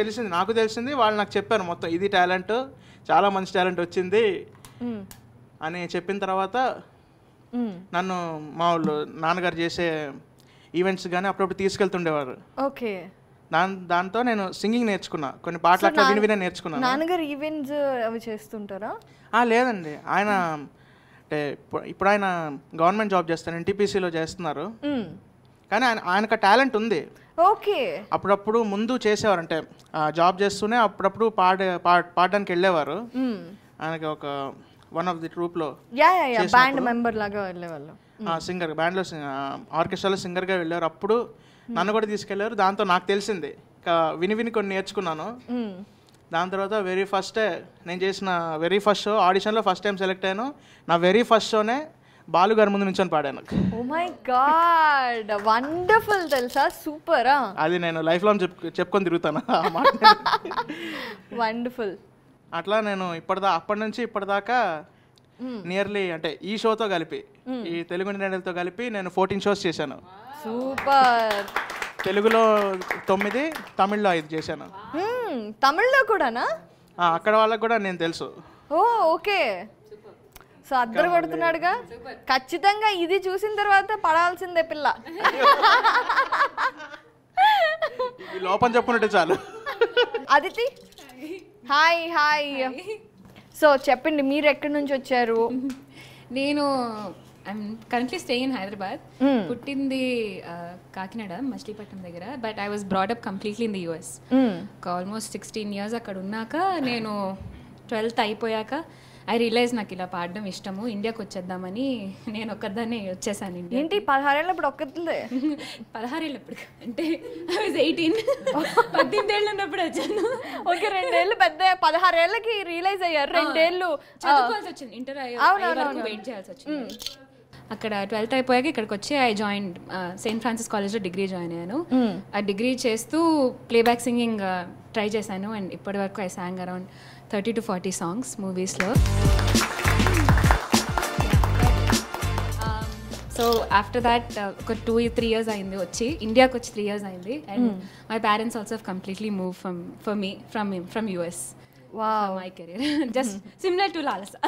తెలిసింది, వాళ్ళు నాకు చెప్పారు మొత్తం ఇది టాలెంట్, చాలా మంచి టాలెంట్ వచ్చింది అని చెప్పిన తర్వాత నన్ను మా వాళ్ళు నాన్నగారు చేసే ఈవెంట్స్ కానీ అప్పుడప్పుడు తీసుకెళ్తుండేవారు. ఓకే, దాంతో నేను సింగింగ్ నేర్చుకున్నా, కొన్ని పాటలు అట్లా విని నేర్చుకున్నాను. నాన్నగారు ఈవెంట్స్ అవి చేస్తుంటారా? లేదండి, ఆయన అంటే ఇప్పుడు ఆయన గవర్నమెంట్ జాబ్ చేస్తారు, ఎన్టీపీసీలో చేస్తున్నారు. కానీ ఆయనకు టాలెంట్ ఉంది. ఓకే, అప్పుడప్పుడు ముందు చేసేవారు, అంటే జాబ్ చేస్తూనే అప్పుడప్పుడు పాడడానికి వెళ్ళేవారు. ఆయనకి ఒక వన్ ఆఫ్ ది ట్రూప్లో బ్యాండ్ మెంబర్ లాగా వెళ్ళేవాళ్ళు, సింగర్, బ్యాండ్లో ఆర్కెస్ట్రాలో సింగర్గా వెళ్ళారు. అప్పుడు నన్ను కూడా తీసుకెళ్లారు. దాంతో నాకు తెలిసింది, ఇంకా విని విని కొన్ని నేర్చుకున్నాను. దాని తర్వాత వెరీ ఫస్ట్ నేను చేసిన వెరీ ఫస్ట్ షో ఆడిషన్లో ఫస్ట్ టైం సెలెక్ట్ అయ్యాను. నా వెరీ ఫస్ట్ షోనే బాలు గారి ముందు నుంచొని పాడాను. ఓ మై గాడ్, వండర్ఫుల్ తెలుసా, సూపరా. అది నేను లైఫ్ లాంగ్ చెప్పుకొని తిరుగుతాను. వండర్ఫుల్. అట్లా నేను అప్పటి నుంచి ఇప్పటిదాకా నియర్లీ అంటే ఈ షోతో కలిపి ఈ తెలుగు ఇండియన్తో కలిపి నేను 14 షోస్ చేశాను. సూపర్. తెలుగులో 9, తమిళ్లో 5 చేశాను. తమిళ్లో కూడానా? అక్కడ వాళ్ళకి కూడా నేను తెలుసు. ఓ ఓకే. సో అద్దరు కొడుతున్నాడుగా. ఖచ్చితంగా ఇది చూసిన తర్వాత పడాల్సిందే పిల్ల. లోపం చెప్పుకుంటే చాలు. అదితి హాయ్. హాయ్. సో చెప్పండి, మీరు ఎక్కడి నుంచి వచ్చారు? నేను I'm currently staying in Hyderabad. పుట్టింది కాకినాడ మచిలీపట్నం దగ్గర, but I was brought up completely in the US. Almost 16 years అక్కడ ఉన్నాక నేను 12th అయిపోయాక ఐ రియలైజ్ నాకు ఇలా పాడడం ఇష్టము, ఇండియాకి వచ్చేద్దామని నేను ఒక్కదాన్ని వచ్చేసాను. ఇండియా ఏంటి 16 ఏళ్ళప్పుడు ఒక్కట్లే? 16 ఏళ్ళప్పుడు అంటే ఐ వాజ్ 18. 18 ఏళ్ళు ఉన్నప్పుడు వచ్చాను. ఓకే, 2 ఏళ్ళు పెద్ద. 16 ఏళ్ళకి రియలైజ్ అయ్యారు. 2 ఏళ్ళు చదువుకోవాల్సి వచ్చింది, ఇంటర్ వరకు వెయిట్ చేయాల్సి వచ్చింది. అక్కడ 12th అయిపోయాక ఇక్కడికి వచ్చి ఐ జాయిన్ సెయింట్ ఫ్రాన్సిస్ కాలేజ్లో డిగ్రీ జాయిన్ అయ్యాను. ఆ డిగ్రీ చేస్తూ ప్లేబ్యాక్ సింగింగ్ ట్రై చేశాను. అండ్ ఇప్పటి వరకు I song around 30 to 40 songs మూవీస్లో. సో ఆఫ్టర్ దాట్ ఒక 2-3 years అయింది వచ్చి, ఇండియాకి వచ్చి 3 years అయింది. And my parents also completely move from US. My career just similar to Lalasa.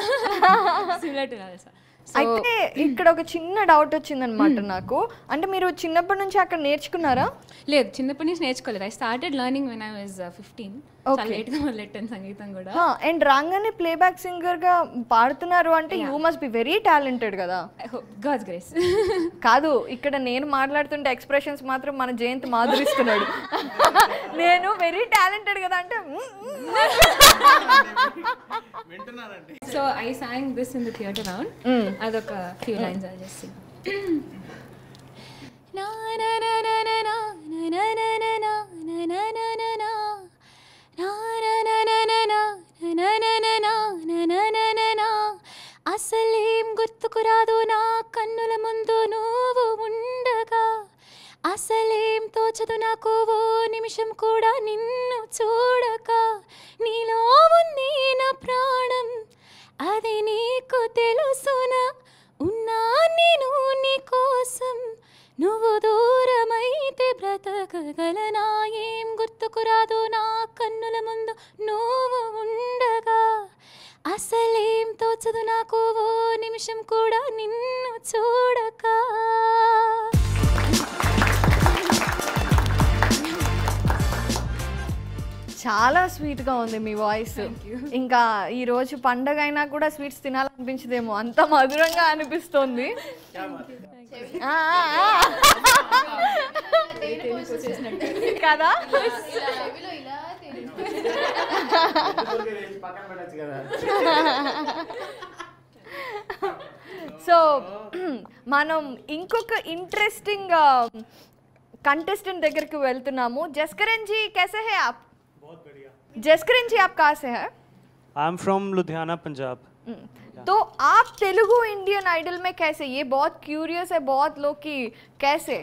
అయితే ఇక్కడ ఒక చిన్న డౌట్ వచ్చిందనమాట నాకు. అంటే మీరు చిన్నప్పటి నుంచి అక్కడ నేర్చుకున్నారా? లేదు, చిన్నప్పటి నుంచి నేర్చుకోలేదు. I started learning when I was 15. చాలా లేట్గా మొదలెట్టాను సంగీతం కూడా. అండ్ రాగానే ప్లేబ్యాక్ సింగర్ గా పాడుతున్నారు అంటే you must be very talented కదా. God's grace. కాదు, ఇక్కడ నేను మాట్లాడుతుంటే ఎక్స్ప్రెషన్స్ మాత్రం మన జయంత్ మాధురిస్తున్నాడు. నేను వెరీ టాలెంటెడ్ కదా అంటే so I sang this in the theatre round. అదొక few lines I just sing. నా నా నా నా నా నా నా నా నా నా నా నా నా నా అసలేం గుర్తుకురాదు నా కన్నుల ముందు నువ్వు ఉండగా, అసలేం తోచదు నాకు ఓ నిమిషం కూడా నిన్ను చూడక, నీలో ఉంది నా ప్రాణం అది నీకు తెలుసునా, ఉన్నా నేను నీ కోసం నువ్వు దూరమైతే బ్రతకగలనా, ఏం గుర్తుకురాదు నా కన్నుల ముందు నువ్వు ఉండగా, అసలేం తోచదు నాకు ఓ నిమిషం కూడా నిన్ను చూడక. చాలా స్వీట్గా ఉంది మీ వాయిస్. ఇంకా ఈరోజు పండగ అయినా కూడా స్వీట్స్ తినాలనిపించదేమో, అంత మధురంగా అనిపిస్తుంది కదా. సో మనం ఇంకొక ఇంట్రెస్టింగ్ कंटेस्टेंट దగ్గర కి వెళ్తున్నాము. జస్కరణ్ जी कैसे हैं आप? बहुत बढ़िया. जसकरण जी आप कहाँ से हैं? I am from Ludhiana Punjab. तो आप तेलुगु इंडियन आइडल में कैसे? ये बहुत क्यूरियस है बहुत लोग की कैसे?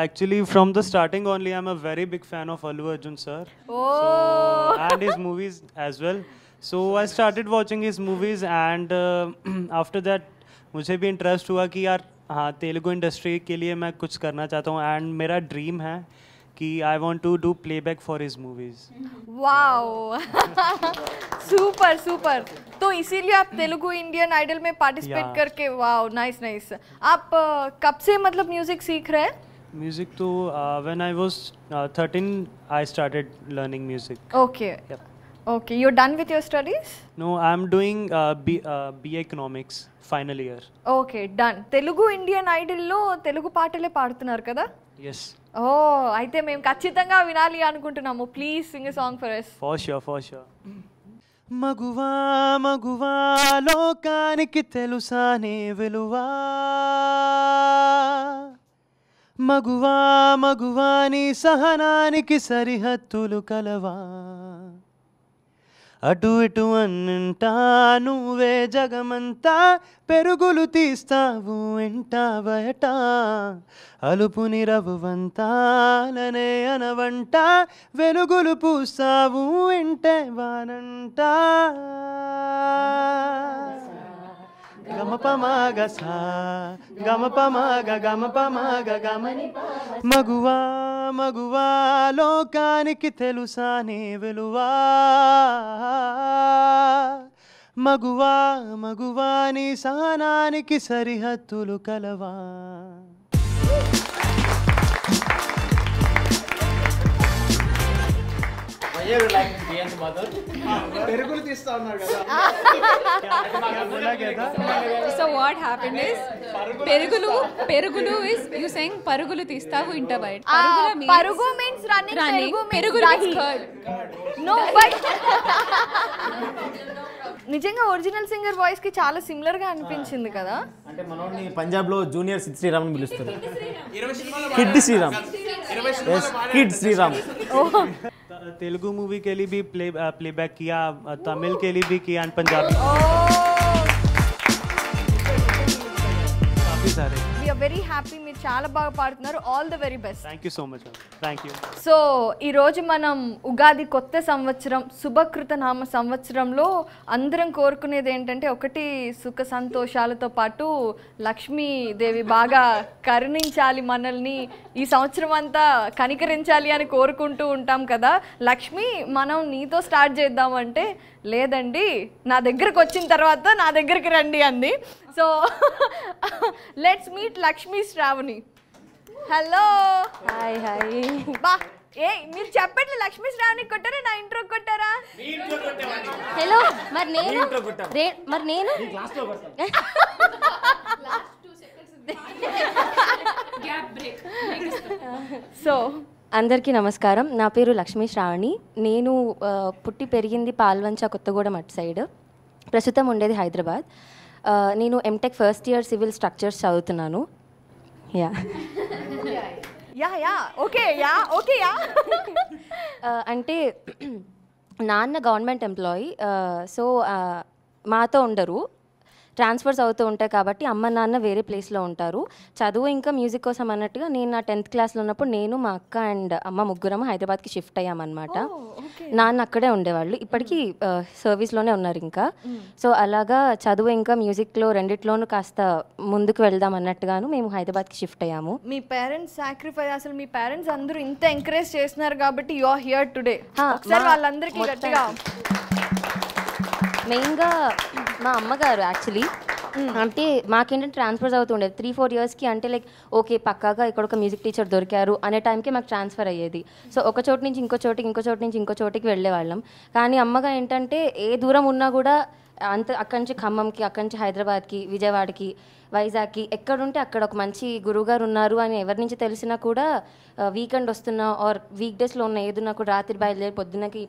Actually from the starting only I am a very big fan of Allu Arjun sir. And his movies as well. So I started watching his movies and after that मुझे भी इंटरेस्ट हुआ कि यार हाँ तेलुगु इंडस्ट्री के लिए मैं कुछ करना चाहता हूँ एंड मेरा ड्रीम है कि I want to do playback for his movies. Wow super super. तो इसीलिए आप तेलुगु इंडियन आइडल में पार्टिसिपेट करके वाओ नाइस नाइस. आप कब से मतलब म्यूजिक सीख रहे हैं? म्यूजिक तो when I was 13 I started learning music. Okay okay. You done with your studies? No I am doing BA economics final year. Okay done. Telugu Indian ఐడల్లో తెలుగు పాటలే పాడుతున్నారు కదా? yes. ఓ అయితే మేము ఖచ్చితంగా వినాలి అనుకుంటున్నాము. Please sing a song for us. for sure. మగువా మగువా లోకానికి తెలుసానే విలువా, మగువా మగువా నీ సహనానికి సరిహద్దులు కలవా అటు ఇటు అన్నింటా నువ్వే జగమంతా పెరుగులు తీస్తావు ఎంట బయట అలుపుని రవ్వంతాలనే అనవంట వెలుగులు పూస్తావు ఎంటే వానంట గమపమాగ సా గమపమాగ గమపమాగ గమని మగువా మగువా లోకానికి తెలుసా నీ విలువా మగువా మగువా నీ సహనానికి సరిహద్దులు కలవా పెరుగులు తీస్తా ఉన్నారు కదా. So what happened is పెరుగులు is you saying పరుగులు తీస్తావు ఇంట బయట పరుగు means running, పెరుగు dahi. means curd. No, but నిజంగా ఒరిజినల్ సింగర్ వాయిస్ కి చాలా సిమిలర్ గా అనిపించింది కదా. అంటే మనోని పంజాబ్ లో జూనియర్ సిద్ శ్రీరామ్ అని పిలుస్తారు. Kid Sriram. Kid Sriram. Telugu movie के लिए भी प्लेबैक किया, तमिल के लिए भी किया, पंजाबी काफी सारे. We are very happy మీరు చాలా బాగా పాడుతున్నారు. All the very best. Thank you so much. Thank you. So ఈరోజు మనం ఉగాది కొత్త సంవత్సరం శుభకృత నామ సంవత్సరంలో అందరం కోరుకునేది ఏంటంటే ఒకటి సుఖ సంతోషాలతో పాటు లక్ష్మీదేవి బాగా కరుణించాలి, మనల్ని ఈ సంవత్సరం అంతా కనికరించాలి అని కోరుకుంటూ ఉంటాం కదా. లక్ష్మి మనం నీతో స్టార్ట్ చేద్దామంటే లేదండి నా దగ్గరకు వచ్చిన తర్వాత నా దగ్గరికి రండి అంది. So let's meet Lakshmi Shravani. Hello. Hi hi. బా ఏ మీరు చెప్పండి, లక్ష్మీ శ్రావణి కొట్టారా నా ఇంట్రో కొట్టారా? హలో. మరి నేను సో అందరికీ నమస్కారం. నా పేరు లక్ష్మీ శ్రావణి. నేను పుట్టి పెరిగింది పాల్వంచ కొత్తగూడెం అటు సైడ్, ప్రస్తుతం ఉండేది హైదరాబాద్. నేను MTech first year civil structures చదువుతున్నాను. యా అంటే నాన్న గవర్నమెంట్ ఎంప్లాయీ, సో మాతో ఉండరు, ట్రాన్స్ఫర్స్ అవుతూ ఉంటాయి కాబట్టి అమ్మ నాన్న వేరే ప్లేస్లో ఉంటారు. చదువు ఇంకా మ్యూజిక్ కోసం అన్నట్టుగా నేను నా 10th క్లాస్లో ఉన్నప్పుడు నేను మా అక్క అండ్ అమ్మ ముగ్గురం హైదరాబాద్కి షిఫ్ట్ అయ్యామన్నమాట. నాన్న అక్కడే ఉండేవాళ్ళు, ఇప్పటికీ సర్వీస్లోనే ఉన్నారు ఇంకా. సో అలాగా చదువు ఇంకా మ్యూజిక్లో రెండిట్లోనూ కాస్త ముందుకు వెళ్దాం అన్నట్టుగాను మేము హైదరాబాద్కి షిఫ్ట్ అయ్యాము. మీ పేరెంట్స్ సాక్రిఫైస్, అసలు మీ పేరెంట్స్ అందరూ ఇంత ఎంకరేజ్ చేస్తున్నారు కాబట్టి యు ఆర్ హియర్ టుడే. ఒకసారి వాళ్ళందరికీ గట్టిగా. మెయిన్గా మా అమ్మగారు యాక్చువల్లీ అంటే మాకేంటంటే ట్రాన్స్ఫర్స్ అవుతుండేది 3-4 ఇయర్స్కి. అంటే లైక్ ఓకే పక్కాగా ఇక్కడ ఒక మ్యూజిక్ టీచర్ దొరికారు అనే టైంకి మాకు ట్రాన్స్ఫర్ అయ్యేది. సో ఒక చోటు నుంచి ఇంకో చోటికి, ఇంకో చోటు నుంచి ఇంకో చోటికి వెళ్ళేవాళ్ళం. కానీ అమ్మగా ఏంటంటే ఏ దూరం ఉన్నా కూడా అక్కడి నుంచి ఖమ్మంకి, అక్కడి నుంచి హైదరాబాద్కి, విజయవాడకి, వైజాగ్కి ఎక్కడుంటే అక్కడ ఒక మంచి గురువుగారు ఉన్నారు అని ఎవరి నుంచి తెలిసినా కూడా వీకెండ్ వస్తున్నా ఆర్ వీక్ డేస్లో ఉన్న ఏదున్నా కూడా రాత్రి బయలుదేరి పొద్దున్నకి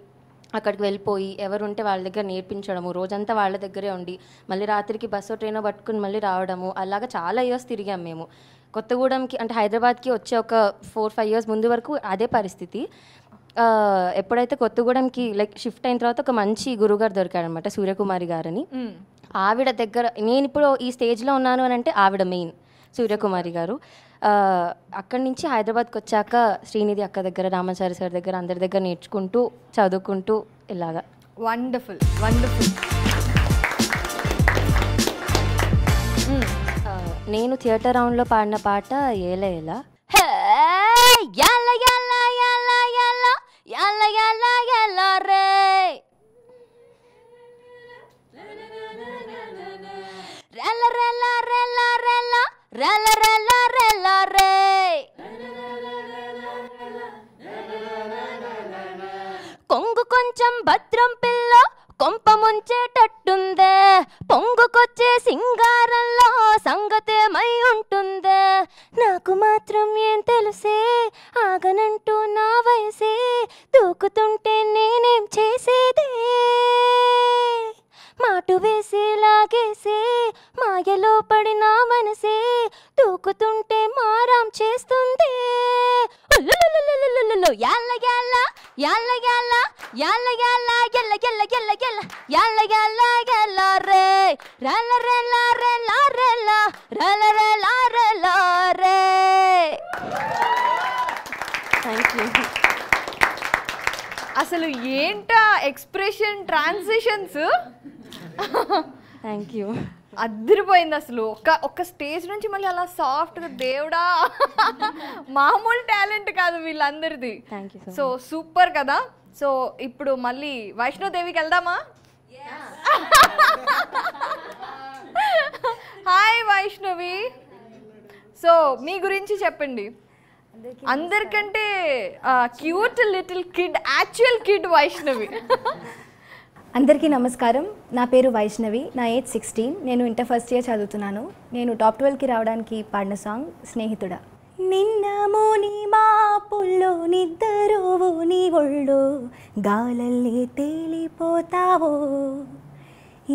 అక్కడికి వెళ్ళిపోయి ఎవరుంటే వాళ్ళ దగ్గర నేర్పించడము, రోజంతా వాళ్ళ దగ్గరే ఉండి మళ్ళీ రాత్రికి బస్సు ట్రైనో పట్టుకుని మళ్ళీ రావడము, అలాగా చాలా ఇయర్స్ తిరిగాం మేము. కొత్తగూడెంకి అంటే హైదరాబాద్కి వచ్చే ఒక 4-5 ఇయర్స్ ముందు వరకు అదే పరిస్థితి. ఎప్పుడైతే కొత్తగూడెంకి లైక్ షిఫ్ట్ అయిన తర్వాత ఒక మంచి గురువుగారు దొరికాడనమాట, సూర్యకుమారి గారని. ఆవిడ దగ్గర నేను ఇప్పుడు ఈ స్టేజ్లో ఉన్నాను అని అంటే ఆవిడ మెయిన్ సూర్యకుమారి గారు. అక్కడి నుంచి హైదరాబాద్కి వచ్చాక శ్రీనిధి అక్క దగ్గర, రామాచారి సార్ దగ్గర, అందరి దగ్గర నేర్చుకుంటూ చదువుకుంటూ ఇలాగా. Wonderful wonderful. నేను థియేటర్ రౌండ్లో పాడిన పాట ఏలా ఎలా రే రెల్ల రెల్ల రెల్ల రెల్ల రెల్ల రెల్ల రెల్ల రే కొంగు కొంచెం భద్రం పిల్ల కొంప ముంచేటట్టుందే, పొంగుకొచ్చే సింగారంలో సంగతేమై ఉంటుందే, నాకు మాత్రం ఏం తెలుసే ఆగనంటూ నా వయసే, దూకుతుంటే నేనేం చేసేదే, మాటు వేసి లాగేసే మాయలో పడిన మనసే, దూకు తాకుతుంటే మారాం చేస్తుంది యాల్ల యాల్ల యాల్ల యాల్ల యాల్ల యాల్ల గెల్ల గెల్ల గెల్ల గెల్ల యాల్ల యాల్ల గెల్ల రే రల రెల రెల రెల రల రెల రెల రే. థాంక్యూ. అసలు ఏంటా ఎక్స్ప్రెషన్ ట్రాన్సిషన్స్. Thank you. అదిరిపోయింది అసలు. ఒక్క స్టేజ్ నుంచి మళ్ళీ అలా సాఫ్ట్గా దేవుడా మామూలు టాలెంట్ కాదు వీళ్ళందరిది. సో సూపర్ కదా. సో ఇప్పుడు మళ్ళీ వైష్ణోదేవికి వెళ్దామా? హాయ్ వైష్ణవి. సో మీ గురించి చెప్పండి. అందరికంటే cute little kid, actual kid Vaishnavi. అందరికీ నమస్కారం. నా పేరు వైష్ణవి. నా ఏజ్ 16. నేను ఇంటర్ ఫస్ట్ ఇయర్ చదువుతున్నాను. నేను టాప్ 12కి రావడానికి పాడిన సాంగ్ స్నేహితుడా. నిన్న మోని మాపుల్లో నిద్దరోవో నీ ఒళ్ళో గాలల్లే తేలిపోతావో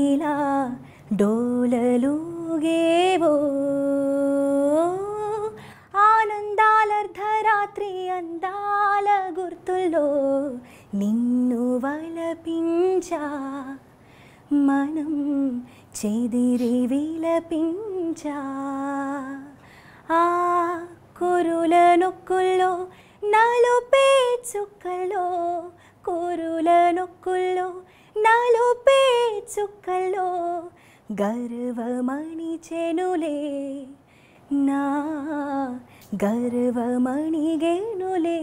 ఇలా డోలలుగేవో ఆనందాలర్ధరాత్రి అందాల గుర్తుల్లో నిన్ను వలపించా మనం చెదిరి విలపించా ఆ కురుల నొక్కుల్లో నలుపే చుక్కల్లో కురుల నొక్కుల్లో నలుపే చుక్కల్లో గర్వమణి చెనులే నా గర్వమణిగేనులే.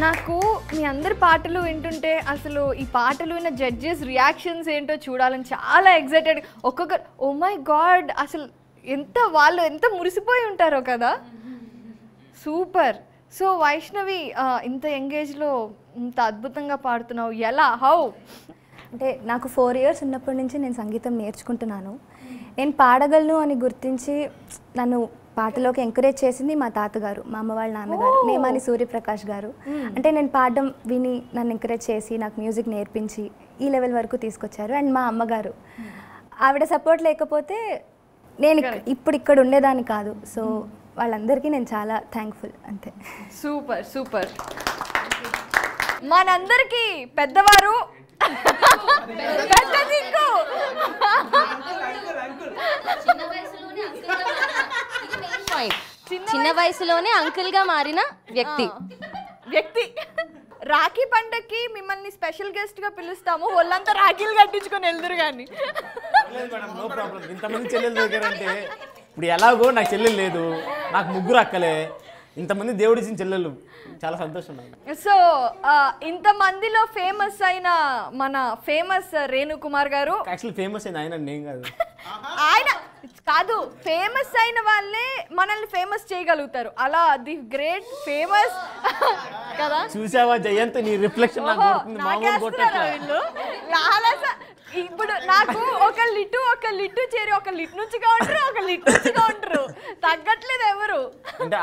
నాకు మీ అందరి పాటలు వింటుంటే అసలు ఈ పాటలు విన్న జడ్జెస్ రియాక్షన్స్ ఏంటో చూడాలని చాలా ఎగ్జైటెడ్. ఒక్కొక్కరు ఓ మై గాడ్ అసలు వాళ్ళు ఎంత మురిసిపోయి ఉంటారో కదా. సూపర్. సో వైష్ణవి ఇంత యంగేజ్లో ఇంత అద్భుతంగా పాడుతున్నావు, ఎలా, హౌ? అంటే నాకు 4 years ఉన్నప్పటి నుంచి నేను సంగీతం నేర్చుకుంటున్నాను. నేను పాడగలను అని గుర్తించి నన్ను పాటలోకి ఎంకరేజ్ చేసింది మా తాతగారు, మా అమ్మ వాళ్ళ నాన్నగారు, నేమాని సూర్యప్రకాష్ గారు. అంటే నేను పాడడం విని నన్ను ఎంకరేజ్ చేసి నాకు మ్యూజిక్ నేర్పించి ఈ లెవెల్ వరకు తీసుకొచ్చారు. అండ్ మా అమ్మగారు, ఆవిడ సపోర్ట్ లేకపోతే నేను ఇప్పుడు ఇక్కడ ఉండేదాన్ని కాదు. సో వాళ్ళందరికీ నేను చాలా థ్యాంక్ఫుల్. అంతే. Super super. మనందరికీ పెద్దవారు చిన్న వయసులోనే అంకుల్ గా మారిన వ్యక్తి. రాఖీ పండక్కి మిమ్మల్ని స్పెషల్ గెస్ట్ గా పిలుస్తాము, వాళ్ళంతా రాఖీలు కట్టించుకొని వెళ్దురు కానీ. No problem. ఇంతమంది చెల్లెలు దగ్గరంటే ఇప్పుడు ఎలాగో నాకు చెల్లెలు లేదు, నాకు 3 అక్కలే, ఇంతమంది దేవుడిచ్చిన చెల్లెలు, చాలా సంతోషం. సో ఇంతమందిలో ఫేమస్ అయిన మన ఫేమస్ రేణుకుమార్ గారు. యాక్చువల్లీ ఫేమస్ అయిన ఆయన నేను కాదు, ఆయన కాదు, ఫేమస్ అయిన వాళ్ళే మనల్ని ఫేమస్ చేయగలుగుతారు. అలా ది గ్రేట్ ఫేమస్ కదా. చూసావా జయంత్, నీ రిఫ్లెక్షన్ నాకు కొడుతుంది, మామూలు కొట్టట్లేదు. ఇప్పుడు నాకు ఒక లిట్టు చేరి ఒక లిట్ నుంచి కౌంటర్, ఒక లిట్ నుంచి కౌంటర్, తగ్గట్లేదు ఎవరు. అంటే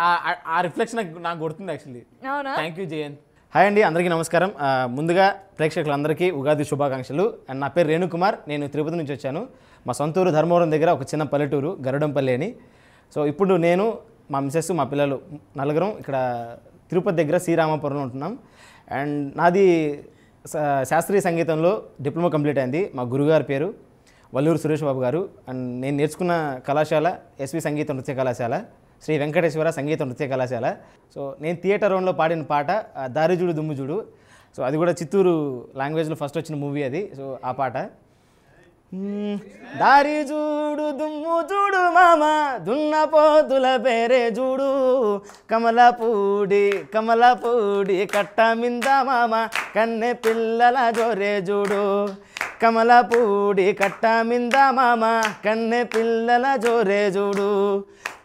ఆ రిఫ్లెక్షన్ నాకు కొడుతుంది యాక్చువల్లీ. అవునా? Thank you Jayant. హాయ్ అండి, అందరికీ నమస్కారం. ముందుగా ప్రేక్షకులందరికీ ఉగాది శుభాకాంక్షలు. అండ్ నా పేరు రేణుకుమార్. నేను తిరుపతి నుంచి వచ్చాను. మా సొంతూరు ధర్మవరం దగ్గర ఒక చిన్న పల్లెటూరు గరుడంపల్లి అని. సో ఇప్పుడు నేను, మా మిసెస్, మా పిల్లలు నలుగురం ఇక్కడ తిరుపతి దగ్గర శ్రీరామపురంలో ఉంటున్నాం. అండ్ నాది శాస్త్రీయ సంగీతంలో డిప్లొమా కంప్లీట్ అయింది. మా గురుగారి పేరు వల్లూరు సురేష్ బాబు గారు. అండ్ నేను నేర్చుకున్న కళాశాల ఎస్వి సంగీత నృత్య కళాశాల, శ్రీ వెంకటేశ్వర సంగీత నృత్య కళాశాల. సో నేను థియేటర్ రౌండ్లో పాడిన పాట దారిజుడు దుమ్ముజుడు. సో అది కూడా చిత్తూరు లాంగ్వేజ్లో ఫస్ట్ వచ్చిన మూవీ అది. సో ఆ పాట దారి చూడు దుమ్ము చూడు మామ దున్నపోతుల పేరే చూడు కమలపూడి కట్ట మింద మామ కన్నె పిల్లల జోరే చూడు కమలపూడి కట్ట మింద మామ కన్నె పిల్లల జోరే చూడు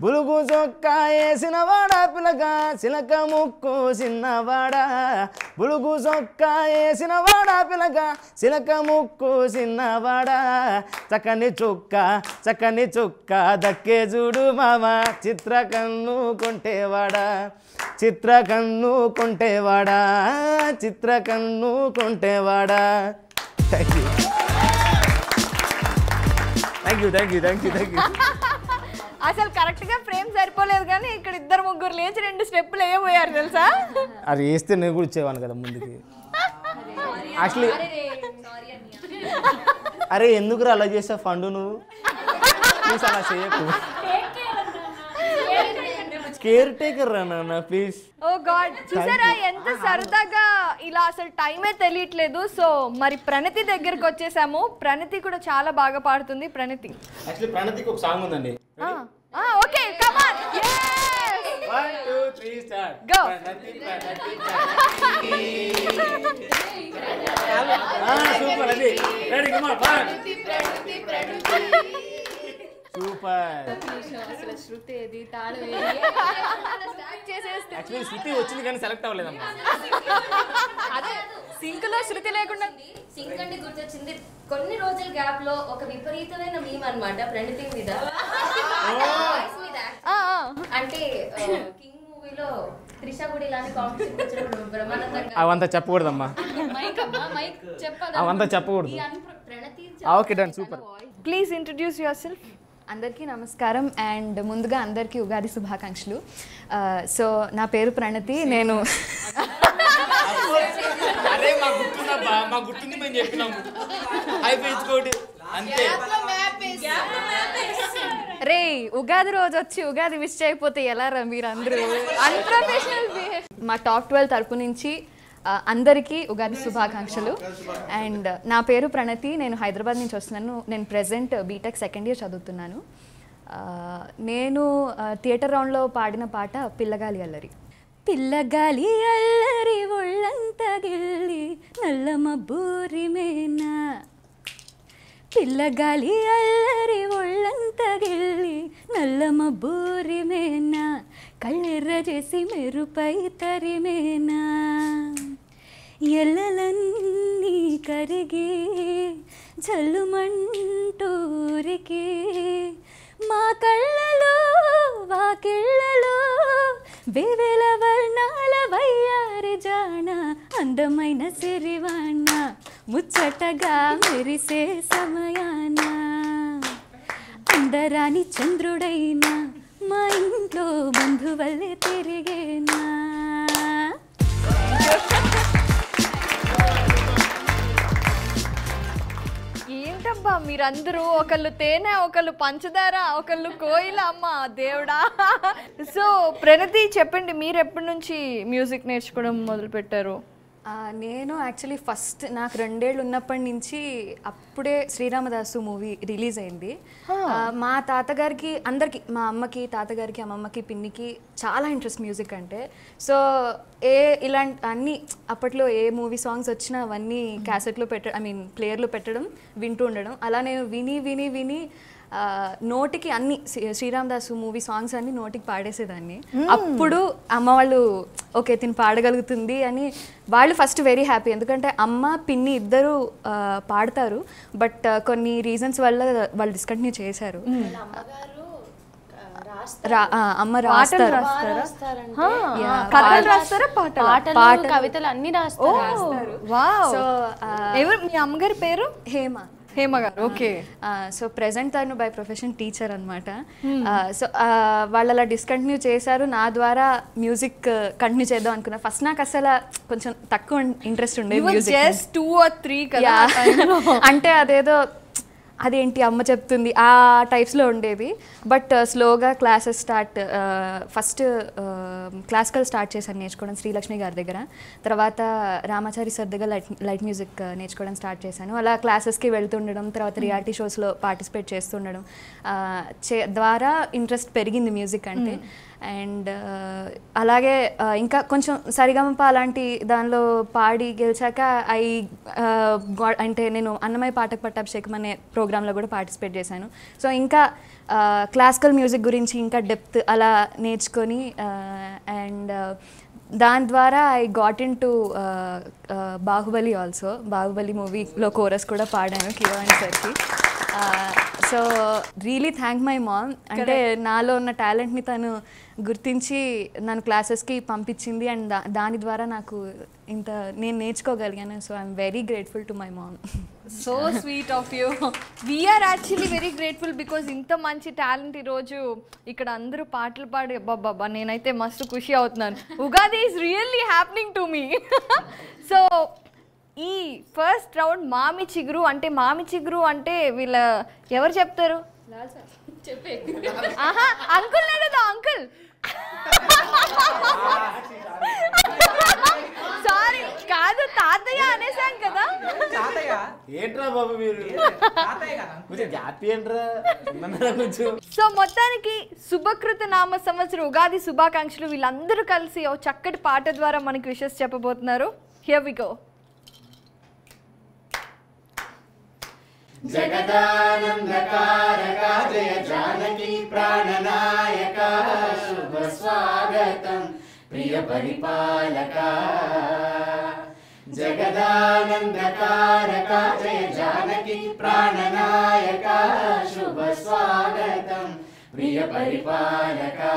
బులుగు చొక్కా వేసిన వాడా పిలగా చిలక ముక్కు చిన్నవాడా బులుగు చొక్కా వేసిన వాడా పిలగా చిలక ముక్కు చిన్నవాడా చక్కని చుక్క దక్కే చూడు మామ చిత్రకన్ను కొంటేవాడా చిత్రకన్ను కొంటేవాడా థ్యాంక్ యూ. అసలు కరెక్ట్ గా ఫ్రేమ్ సరిపోలేదు కానీ ఇక్కడ ఇద్దరు ముగ్గురు లేచి 2 స్టెప్పులు వేయబోయారు తెలుసా. అది వేస్తే నేను కూడా ఇచ్చేవాను కదా ముందుకి. యాక్చువల్లీ అరే ఎందుకు అలా చేసావు ఫండు నువ్వు ప్లీజ్ అలా చేయకు. కేర్ టేకర్ రా నాన్న ప్లీజ్. ఓ గాడ్ చూసారా ఎంత సరదాగా ఇలా అసలు టైమే తెలియట్లేదు. సో మరి ప్రణతి దగ్గరికి వచ్చేసాము. ప్రణతి కూడా చాలా బాగా పాడుతుంది. ప్రణతి యాక్చువల్లీ ప్రణతికి ఒక సాంగ్ ఉందండి. Okay come on 1 2 3 start. Go. Super అది రెడీ కమ్ ఆన్ సూపర్. అసలు శృతి ఏది తాళం యాక్చువల్లీ శృతి వచ్చింది కానీ సెలెక్ట్ అవ్వలేదమ్మా. అదే సింక్ లో శృతి లేకుండా సింక్ అంటే గుర్తొచ్చింది. కొన్ని రోజుల గ్యాప్ లో ఒక విపరీతమైన మీమ్ అన్నమాట ప్రణతి మీద. అంటే కింగ్ మూవీలో త్రిష కూడా ఇలాంటి కాంపిటీషన్ వచ్చినప్పుడు బ్రహ్మానందంగా అవంతా చెప్పకూడదమ్మా. అవంతా చెప్పకూడదు. Okay done super. Please introduce your self. అందరికీ నమస్కారం అండ్ ముందుగా అందరికీ ఉగాది శుభాకాంక్షలు. సో నా పేరు ప్రణతి. నేను అరే మా గుర్తుందబ్బా, మా గుర్తుంది మేము చెప్పినాము. అయిపోయించుకోండి అంతే. రే ఉగాది రోజు వచ్చి ఉగాది విష్ అయిపోతే ఎలా రా మీరు అందరూ అన్ప్రొఫెషనల్ బిహేవ్. మా టాప్ 12 తరపు నుంచి అందరికీ ఉగాది శుభాకాంక్షలు. అండ్ నా పేరు ప్రణతి. నేను హైదరాబాద్ నుంచి వస్తున్నాను. నేను ప్రెజెంట్ బీటెక్ సెకండ్ ఇయర్ చదువుతున్నాను. నేను థియేటర్ రౌండ్లో పాడిన పాట పిల్లగాలి అల్లరి. పిల్లగాలి అల్లరి ఒళ్ళంతా గిల్లి నల్ల మబ్బూరి మేనా. పిల్లగాలి అల్లరి ఒళ్ళంతా గిల్లి నల్ల మబ్బూరి మేనా. కళ్ళెర్ర చేసి మెరుపై తరిమేనా. ఎల్లలన్నీ కరిగి జల్లుమంటూరికి మా కళ్ళలో వాకిళ్ళలో వేవేల వర్ణాల వయ్యారి జాన అందమైన సిరివాణ ముచ్చటగా మెరిసే సమయాన అందరాని చంద్రుడైనా మా ఇంట్లో బంధువల్లే తిరిగేనా. ఏంటబ్బా మీరందరూ ఒకళ్ళు తేనె, ఒకళ్ళు పంచదార, ఒకళ్ళు కోయిల. అమ్మ దేవుడా. సో ప్రణతి చెప్పండి, మీరు ఎప్పటి నుంచి మ్యూజిక్ నేర్చుకోవడం మొదలు పెట్టారు? నేను యాక్చువల్లీ ఫస్ట్ నాకు 2 ఏళ్ళు ఉన్నప్పటి నుంచి అప్పుడే శ్రీరామదాసు మూవీ రిలీజ్ అయింది. మా తాతగారికి అందరికీ, మా అమ్మకి, తాతగారికి, అమ్మమ్మకి, పిన్నికి చాలా ఇంట్రెస్ట్ మ్యూజిక్ అంటే. సో ఇలాంటి అన్నీ అప్పట్లో ఏ మూవీ సాంగ్స్ వచ్చినా అవన్నీ క్యాసెట్లో ప్లేయర్లో పెట్టడం, వింటూ ఉండడం. అలా నేను విని విని విని నోటికి అన్ని శ్రీరామదాసు మూవీ సాంగ్స్ అన్ని నోటికి పాడేసేదాన్ని. అప్పుడు అమ్మ వాళ్ళు ఓకే తిని పాడగలుగుతుంది అని వాళ్ళు ఫస్ట్ వెరీ హ్యాపీ. ఎందుకంటే అమ్మ పిన్ని ఇద్దరు పాడతారు, బట్ కొన్ని రీజన్స్ వల్ల వాళ్ళు డిస్కంటిన్యూ చేశారు. అమ్మ రాస్తారు, కవితలు అన్ని రాస్తారు. సో ఎవరు మీ అమ్మగారి పేరు? హేమ గారు. ఓకే. సో ప్రెసెంట్ తను బై ప్రొఫెషన్ టీచర్ అనమాట. సో వాళ్ళు అలా డిస్కంటిన్యూ చేశారు. నా ద్వారా మ్యూజిక్ కంటిన్యూ చేద్దాం అనుకున్నా. ఫస్ట్ నాకు అసలు కొంచెం తక్కువ ఇంట్రెస్ట్ ఉండేది మ్యూజిక్. 2 or 3 కదా అంటే అదేదో అదేంటి అమ్మ చెప్తుంది ఆ టైప్స్లో ఉండేది. బట్ స్లోగా క్లాసెస్ ఫస్ట్ క్లాసికల్ స్టార్ట్ చేశాను నేర్చుకోవడం శ్రీలక్ష్మి గారి దగ్గర. తర్వాత రామాచారి సార్ దగ్గర లైట్ మ్యూజిక్ నేర్చుకోవడం స్టార్ట్ చేశాను. అలా క్లాసెస్కి వెళ్తుండడం, తర్వాత రియాలిటీ షోస్లో పార్టిసిపేట్ చేస్తుండడం ద్వారా ఇంట్రెస్ట్ పెరిగింది మ్యూజిక్ అంటే. అండ్ అలాగే ఇంకా కొంచెం సరిగమప అలాంటి దానిలో పాడి గెలిచాక అంటే నేను అన్నమయ్య పాటకు పట్టాభిషేకం అనే ప్రోగ్రాంలో కూడా పార్టిసిపేట్ చేశాను. సో ఇంకా క్లాసికల్ మ్యూజిక్ గురించి ఇంకా డెప్త్ అలా నేర్చుకొని అండ్ దాని ద్వారా I got in to Baahubali also. Baahubali మూవీలో కోరస్ కూడా పాడాను కివాణి సార్కి. So really thank my mom. అంటే నాలో ఉన్న టాలెంట్ని తను గుర్తించి నన్ను క్లాసెస్కి పంపించింది అండ్ దాని ద్వారా నాకు ఇంత నేను నేర్చుకోగలిగాను. So I'm very grateful to my mom. So sweet of you. We're actually very grateful because ఇంత మంచి టాలెంట్ ఈరోజు ఇక్కడ అందరూ పాటలు పాడి బాబా నేనైతే మస్తు ఖుషి అవుతున్నాను. Ugadi is really happening to me. So ఈ ఫస్ట్ రౌండ్ మామి చిగురు అంటే వీళ్ళ ఎవరు చెప్తారు? అంకుల్ లేదా అంకుల్ సారీ కాదు తాతయ్య అనేసాం కదా. ఏంట్రా బాబు మీరు సో మొత్తానికి శుభకృత నామ సంవత్సరం ఉగాది శుభాకాంక్షలు. వీళ్ళందరూ కలిసి ఓ చక్కటి పాట ద్వారా మనకి విషెస్ చెప్పబోతున్నారు. Here we go. జగదానందకారకా జయ జానకి ప్రాణనాయకా శుభ స్వాగతం ప్రియ పరిపాలకా. జగదానందకారకా జయ జానకి ప్రాణనాయకా శుభ స్వాగతం ప్రియ పరిపాలకా.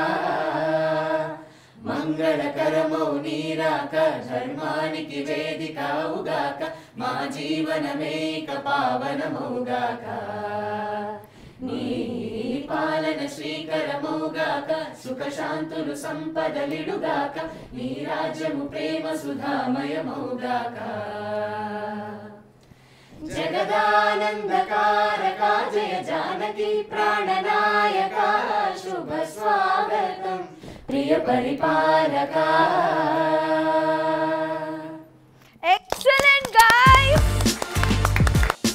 మంగళకరమౌ నీరాక ధర్మానికి వేదిక అవుగాక మా జీవనమేక పావనమౌగాక. నీ పాలన శ్రీకరమౌగాక సుఖ శాంతులు సంపదలిడుగాక నీ రాజ్యము ప్రేమ సుధామయమౌగాక. జగదానందకారకా జయ జానకి ప్రాణనాయకా శుభ స్వాగతం ప్రియ పరిపాలకా. Excellent guys.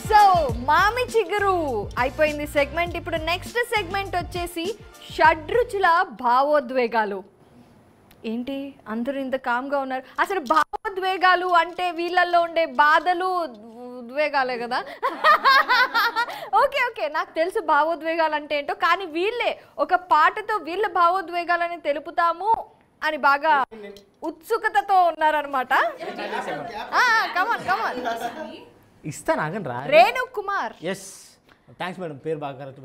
సో మామి చిగురు అయిపోయింది సెగ్మెంట్. ఇప్పుడు నెక్స్ట్ సెగ్మెంట్ వచ్చేసి షడ్రుచుల భావోద్వేగాలు. ఏంటి అందరూ ఇంత కామ్గా ఉన్నారు? అసలు భావోద్వేగాలు అంటే వీళ్ళల్లో ఉండే బాధలు ఉద్వేగాలే కదా. ఓకే ఓకే నాకు తెలుసు భావోద్వేగాలు అంటే ఏంటో. కానీ వీళ్ళే ఒక పాటతో వీళ్ళ భావోద్వేగాలని తెలుపుతాము అని బాగా ఉత్సుకతతో ఉన్నారనమాట. కమాన్ కమాన్ ఇస్తాను ఆగండి రా. Renu Kumar. Yes thanks madam, పేరు బాగా కరెక్ట్.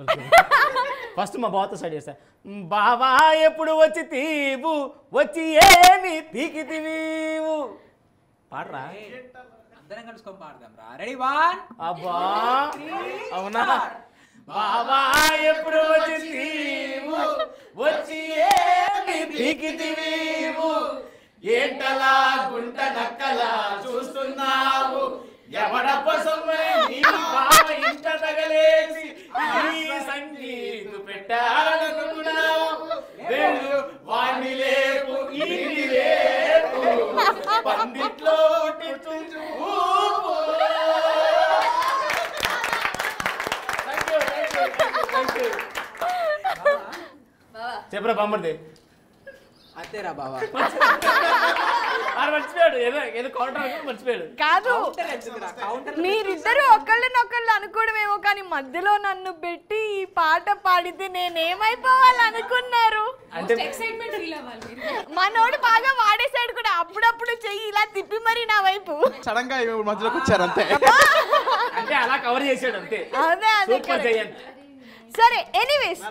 ఫస్ట్ మా బావతో స్టార్ట్ చేస్తా. బావా ఎప్పుడు వచ్చి తీవు వచ్చి ఏమి పీకితివీవు పాడరా. అందరం కలుసుకొని పాడదాం రా. రెడీ 1 అబ్బా అవునా. బావా ఎప్పుడు వచ్చి తీవు వచ్చి ఏమి పీకితివీవు ఏంటలా గుంట నక్కలా చూస్తున్నావు ఎవడప్ప సొమ్మై నీ బావ ఇంట తగలేసి ఈ సంగీతు పెట్టాలనుకున్నావు వెళ్ళు వాణ్ణి లేపు ఇంటి లేపు పందిట్లో చెప్పరా బొమ్మది అంతేరా బావా. మర్చిపోయాడు ఏదో కౌంటర్ మర్చిపోయాడు. కాదు మీరిద్దరు ఒకళ్ళనొకళ్ళు అనుకోవడమేమో కానీ మధ్యలో నన్ను పెట్టి ఈ పాట పాడితే నేనేమైపోవాలనుకున్నారు? మనోడు బాగా వాడేసాడు కూడా. అప్పుడప్పుడు చెయ్యి ఇలా తిప్పి మరి నా వైపు సడన్ గా మధ్యలోకి వచ్చారు అంతే. అంటే అలా కవర్ చేసాడు అంతే. అదే అదే. సరే ఎనీవేస్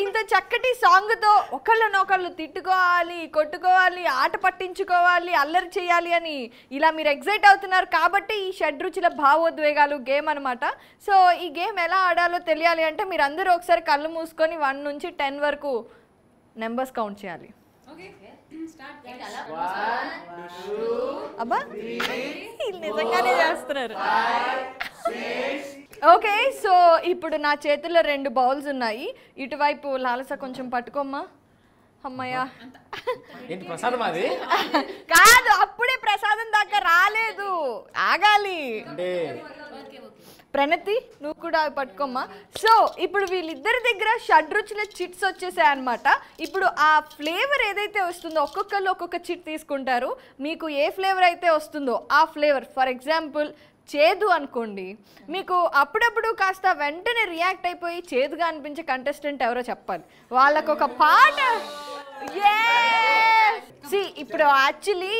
ఇంత చక్కటి సాంగ్తో ఒకళ్ళనొకళ్ళు తిట్టుకోవాలి, కొట్టుకోవాలి, ఆట పట్టించుకోవాలి, అల్లరి చేయాలి అని ఇలా మీరు ఎగ్జైట్ అవుతున్నారు కాబట్టి ఈ షడ్రుచుల భావోద్వేగాలు గేమ్ అనమాట. సో ఈ గేమ్ ఎలా ఆడాలో తెలియాలి అంటే మీరు అందరూ ఒకసారి కళ్ళు మూసుకొని 1 నుంచి 10 వరకు నెంబర్స్ కౌంట్ చేయాలి. అబ్బా నిజంగానే చేస్తున్నారు. ఓకే సో ఇప్పుడు నా చేతిలో 2 బౌల్స్ ఉన్నాయి. ఇటువైపు లాలస కొంచెం పట్టుకోమ్మా. అమ్మయ్యా ప్రసాదం అది కాదు, అప్పుడే ప్రసాదం దాకా రాలేదు, ఆగాలి. ప్రణతి నువ్వు కూడా పట్టుకోమ్మా. సో ఇప్పుడు వీళ్ళిద్దరి దగ్గర షడ్రుచుల చిట్స్ వచ్చేసాయి అనమాట. ఇప్పుడు ఆ ఫ్లేవర్ ఏదైతే వస్తుందో ఒక్కొక్కళ్ళు ఒక్కొక్క చిట్ తీసుకుంటారు. మీకు ఏ ఫ్లేవర్ అయితే వస్తుందో ఆ ఫ్లేవర్, ఫర్ ఎగ్జాంపుల్ చేదు అనుకోండి, మీకు అప్పుడప్పుడు కాస్త వెంటనే రియాక్ట్ అయిపోయి చేదుగా అనిపించే కంటెస్టెంట్ ఎవరో చెప్పాలి. వాళ్ళకు ఒక పాట ఇప్పుడు యాక్చువల్లీ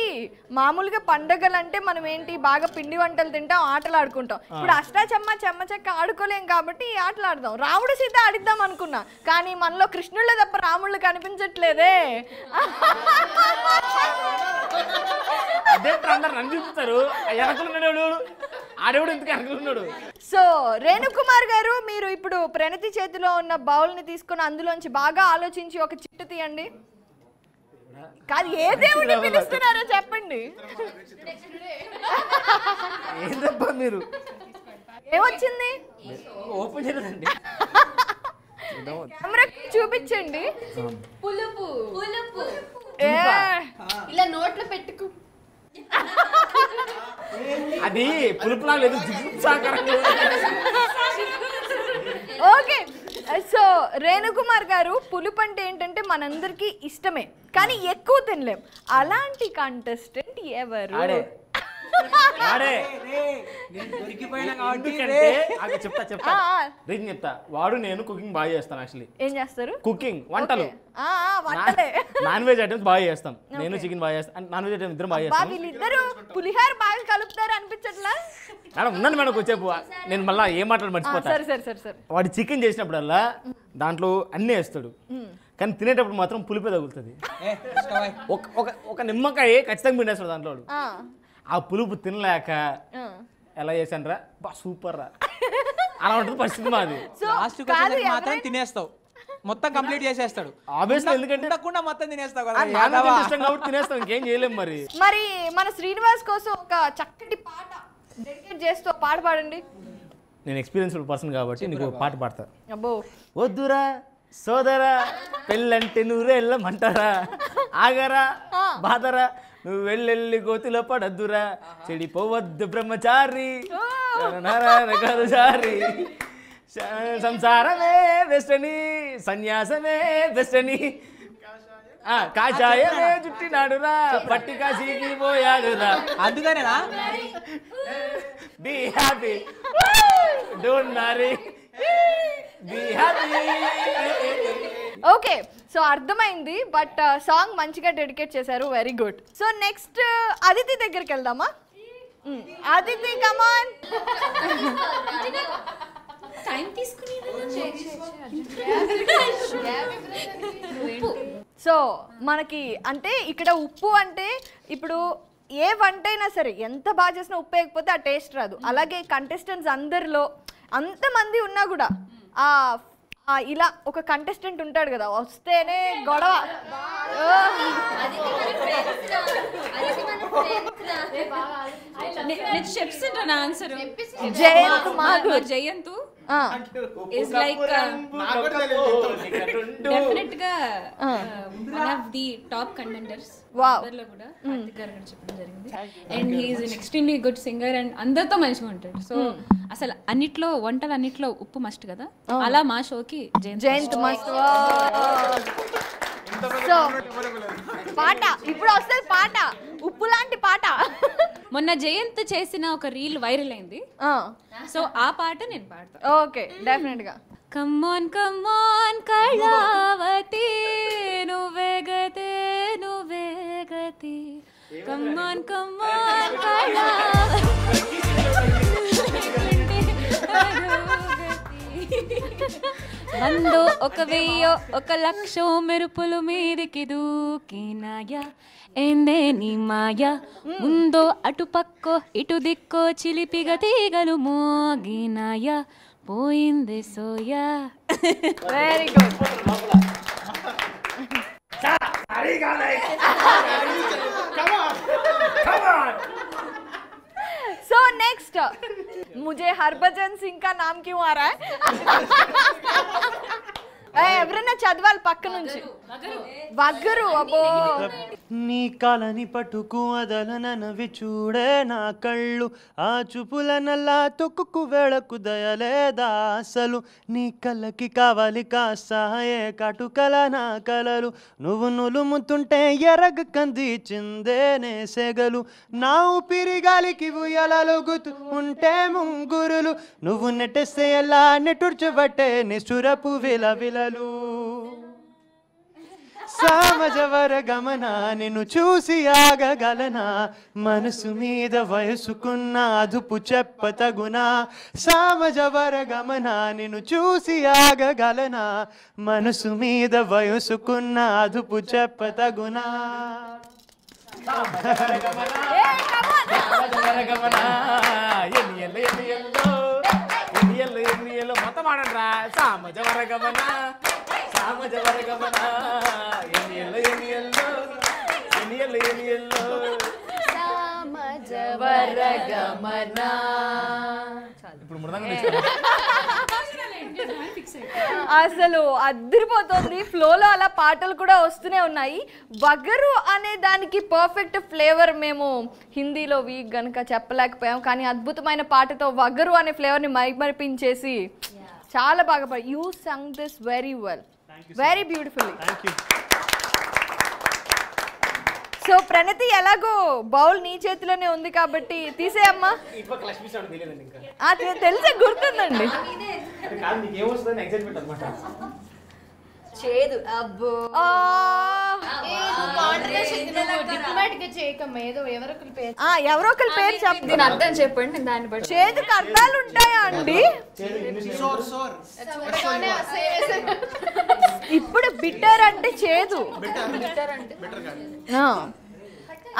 మామూలుగా పండగలు అంటే మనం ఏంటి బాగా పిండి వంటలు తింటాం, ఆటలు ఆడుకుంటాం. ఇప్పుడు అష్టాచమ్మ చెమ్మ చెక్క ఆడుకోలేం కాబట్టి ఈ ఆటలు ఆడదాం. రాముడు సీత ఆడిద్దాం అనుకున్నా, కానీ మనలో కృష్ణుళ్ళ తప్ప రాముళ్ళు కనిపించట్లేదే. సో రేణుకుమార్ గారు, మీరు ఇప్పుడు ప్రణతి చేతిలో ఉన్న బౌల్ ని తీసుకుని అందులోంచి బాగా ఆలోచించి ఒక చిట్టు తీయండి. కాదు, ఏ దేవుడిని పిలుస్తున్నారో చెప్పండి. మీరు ఏమొచ్చింది ఓపెన్ చేయండి, కెమెరా చూపించండి. పులుపు పులుపు ఇలా నోట్లో పెట్టుకు. అది పులుపులా లేదు, ఓకే. సో రేణుకుమార్ గారు, పులుపు అంటే ఏంటంటే మనందరికి ఇష్టమే, కానీ ఎక్కువ తినలేం. అలాంటి కంటెస్టెంట్ ఎవరు? చెప్తా. వాడు నేను కుకింగ్ బాగా చేస్తాను. యాక్చువల్లీ ఏం చేస్తారు? కుకింగ్, వంటలు, నాన్ వెజ్ ఐటమ్స్ బాగా చేస్తాం. నేను చికెన్ బాగా చేస్తాను, నాన్ వెజ్ ఐటమ్స్ ఇద్దరు బాగా చేస్తాం. వీళ్ళిద్దరు పులిహార బాగా కలుపుతారు అనిపించట్లా? మేడం ఉన్నాను మేడం, వచ్చేపు నేను మళ్ళీ ఏం మాట్లాడి మర్చిపోతా. వాడు చికెన్ చేసినప్పుడల్లా దాంట్లో అన్నీ వేస్తాడు, కానీ తినేటప్పుడు మాత్రం పులిపే తగులుతుంది. ఒక నిమ్మకాయ ఖచ్చితంగా పిండేస్తాడు దాంట్లో. ఆ పులుపు తినలేక ఎలా చేశాను రా, బా సూపర్ రా, అలా ఉంటుంది పరిస్థితి మాది. మాత్రం తినేస్తావు, మొత్తం కంప్లీట్ చేసేస్తాడు. ఆబ్వియస్లీ, ఎందుకంటే మొత్తం తినేస్తావు కాబట్టి తినేస్తాం, ఇంకేం చేయలేం. మరి మన శ్రీనివాస్ కోసం ఒక చక్కటి పాట డెడికేట్ చేస్తూ పాట పాడండి. నేను ఎక్స్పీరియన్స్డ్ పర్సన్ కాబట్టి నీకు పాట పాడతా. అబ్బో, వద్దురా సోదరా పెళ్ళంటే నూరెళ్ళమంటారా, ఆగరా బాధరా నువ్వు వెళ్ళెళ్ళి గోతిలో పడద్దురా, చెడిపోవద్దు బ్రహ్మచారి చారి, సంసారమే బెస్ట్ అని సన్యాసమే బెస్ట్ అని, కాషాయమే చుట్టినాడురా పట్టి కాశీకి పోయాడురా. అందుకనేనా be happy don't marry be happy. Okay, so అర్థమైంది. బట్ సాంగ్ మంచిగా డెడికేట్ చేశారు, very good. So next Aditi దగ్గరికి వెళ్దామా? అదితి కమాన్. సో మనకి అంటే ఇక్కడ ఉప్పు అంటే ఇప్పుడు ఏ వంట అయినా సరే ఎంత బాగా చేసినా ఉప్పు వేయకపోతే ఆ టేస్ట్ రాదు. అలాగే కంటెస్టెంట్స్ అందరిలో అంతమంది ఉన్నా కూడా ఇలా ఒక కంటెస్టెంట్ ఉంటాడు కదా, వస్తేనే గొడవ. జయంత్ is like definite గా one of the top contenders. అందరిలో కూడా కార్తిక్ గారు చెప్పడం జరిగింది. And he is an extremely good singer and అందరితో మంచిగా ఉంటాడు. సో అసలు అన్నిట్లో వంటలు అన్నిట్లో ఉప్పు మస్ట్ కదా, అలా మా షోకి జయంత్ మస్ట్. సో పాట ఇప్పుడు వస్తుంది, పాట ఉప్పు లాంటి పాట. మొన్న జయంత్ చేసిన ఒక రీల్ వైరల్ అయింది, సో ఆ పాట నేను పాడతా. ఓకే, డెఫినెట్ గా. కమ్మాన్ కమ్మాన్ కళావతి నువ్వే గతే నువ్వే గతి, కమ్మాన్ కమ్మాన్ కళావతి వందో ఒక వెయ్యో ఒక లక్షో మెరుపులు మీదికి దూకినాయా, ఏందే నీ మాయా, ముందో అటు పక్కో ఇటు దిక్కో చిలిపిగా తీగలు మోగినాయా, పోయింది soya. Very good. So next मुझे हरभजन सिंह का नाम क्यों आ रहा है? ఎవరైనా చదవాలి పక్క నుంచి. వగ్గరు. అబ్బో, నీ కాలని పట్టుకు అదలనవి చూడే నా కళ్ళు, ఆ చూపుల నల్లా తొక్కుకు వేళకు దయలేదా అసలు, నీ కళ్ళకి కావాలి కాసాయే కాటుకల నా కలలు, నువ్వు నులుముతుంటే ఎరగ కంది చిందేనే సెగలు, నా ఊపిరి గాలికి ఉయ్యాలలుగుతూ ఉంటే ముంగురులు, నువ్వు నెట్టేస్తే ఎలా నెట్టుర్చబట్టే నిష్ఠురపు విలవిలలు, సామజవర గమన నిన్ను చూసి ఆగగలనా మనసు మీద వయసుకున్న అదుపు చెప్పతగునా సామజవర గమన నిన్ను చూసి ఆగగలనా మనసు మీద వయసుకున్న అదుపు చెప్పతగునా మొత్తం ఆడండ్రా సామజవర గమన సామజవర గమన సామజవర గమన ఇప్పుడు మృదంగం అసలు అదిరిపోతుంది. ఫ్లోలో అలా పాటలు కూడా వస్తూనే ఉన్నాయి. వగరు అనే దానికి పర్ఫెక్ట్ ఫ్లేవర్ మేము హిందీలో వీక్ గనుక చెప్పలేకపోయాం, కానీ అద్భుతమైన పాటతో వగరు అనే ఫ్లేవర్ని మైమరిపించేసి చాలా బాగా పాడు. You sung this very well, very beautifully. So Pranathi, ఎలాగో బౌల్ నీ చేతిలోనే ఉంది కాబట్టి తీసేయమ్మా. తెలిసే గుర్తుందండి. చేదు అబ్బో ఎవరో ఒకరి పేరు చెప్పండి, అర్థం చెప్పండి. దాన్ని బట్టి చేదుకి అర్థాలు ఉంటాయా అండి? ఇప్పుడు బిటర్ అంటే చేదు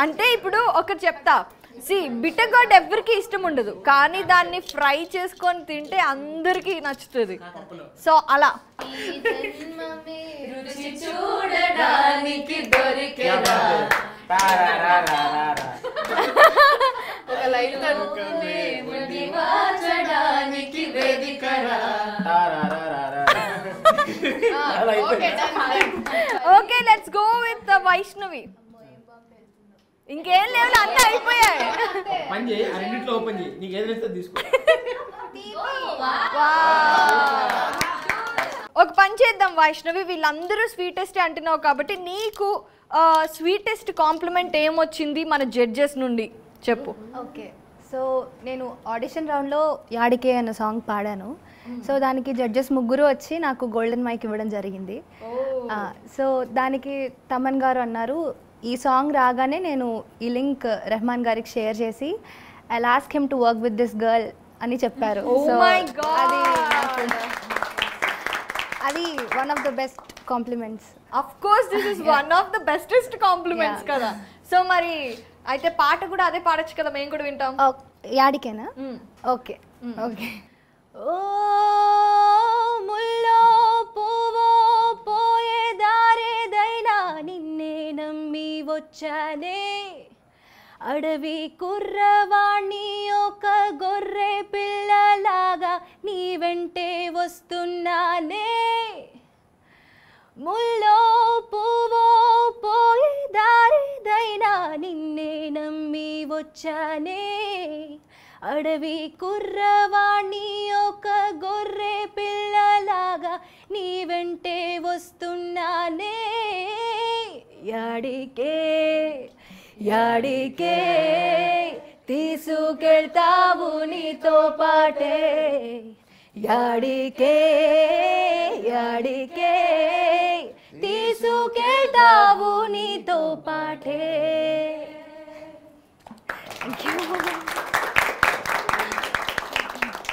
అంటే ఇప్పుడు ఒకటి చెప్తా. బిటర్ గార్డ్ ఎవరికి ఇష్టం ఉండదు, కానీ దాన్ని ఫ్రై చేసుకొని తింటే అందరికి నచ్చుతుంది. సో అలా చూడడానికి దొరికేదా మార్చడానికి వేదికరా. Okay, let's go with Vaishnavi. ఇంకేం లేవు, అన్నీ అయిపోయాయి. ఒక పని చేద్దాం వైష్ణవి, వీళ్ళందరూ స్వీటెస్ట్ అంటున్నావు కాబట్టి నీకు స్వీటెస్ట్ కాంప్లిమెంట్ ఏమొచ్చింది మన జడ్జెస్ నుండి చెప్పు. ఓకే, సో నేను ఆడిషన్ రౌండ్లో యాడికే అన్న సాంగ్ పాడాను. సో దానికి జడ్జెస్ ముగ్గురు వచ్చి నాకు గోల్డెన్ మైక్ ఇవ్వడం జరిగింది. సో దానికి తమన్ గారు అన్నారు, ఈ సాంగ్ రాగానే నేను ఈ లింక్ రెహమాన్ గారికి షేర్ చేసి I ask him to work with this girl అని చెప్పారు. సో అది one of the best compliments. Of course this is one of the bestest compliments కదా. సో మరి అయితే పాట కూడా అదే పాడొచ్చు కదా, మేము కూడా వింటాం. యాడికేనా? Okay okay. ఓ ముల్లో పువ్వో పోయే దారేదైనా నిన్నే నమ్మి వచ్చానే, అడవి కుర్రవాణ్ణి ఒక గొర్రె పిల్లలాగా నీ వెంటే వస్తున్నానే, ముల్లో పువ్వో పోయే దారేదైనా నిన్నే నమ్మి వచ్చానే, అడవి కుర్రవాణ్ణి ఒక గొర్రె పిల్లలాగా నీ వెంటే వస్తున్నానే, యాడికే యాడికే తీసుకెళ్తావు నీతో పాటే, యాడికే యాడికే తీసుకెళ్తావు నీతో పాటే.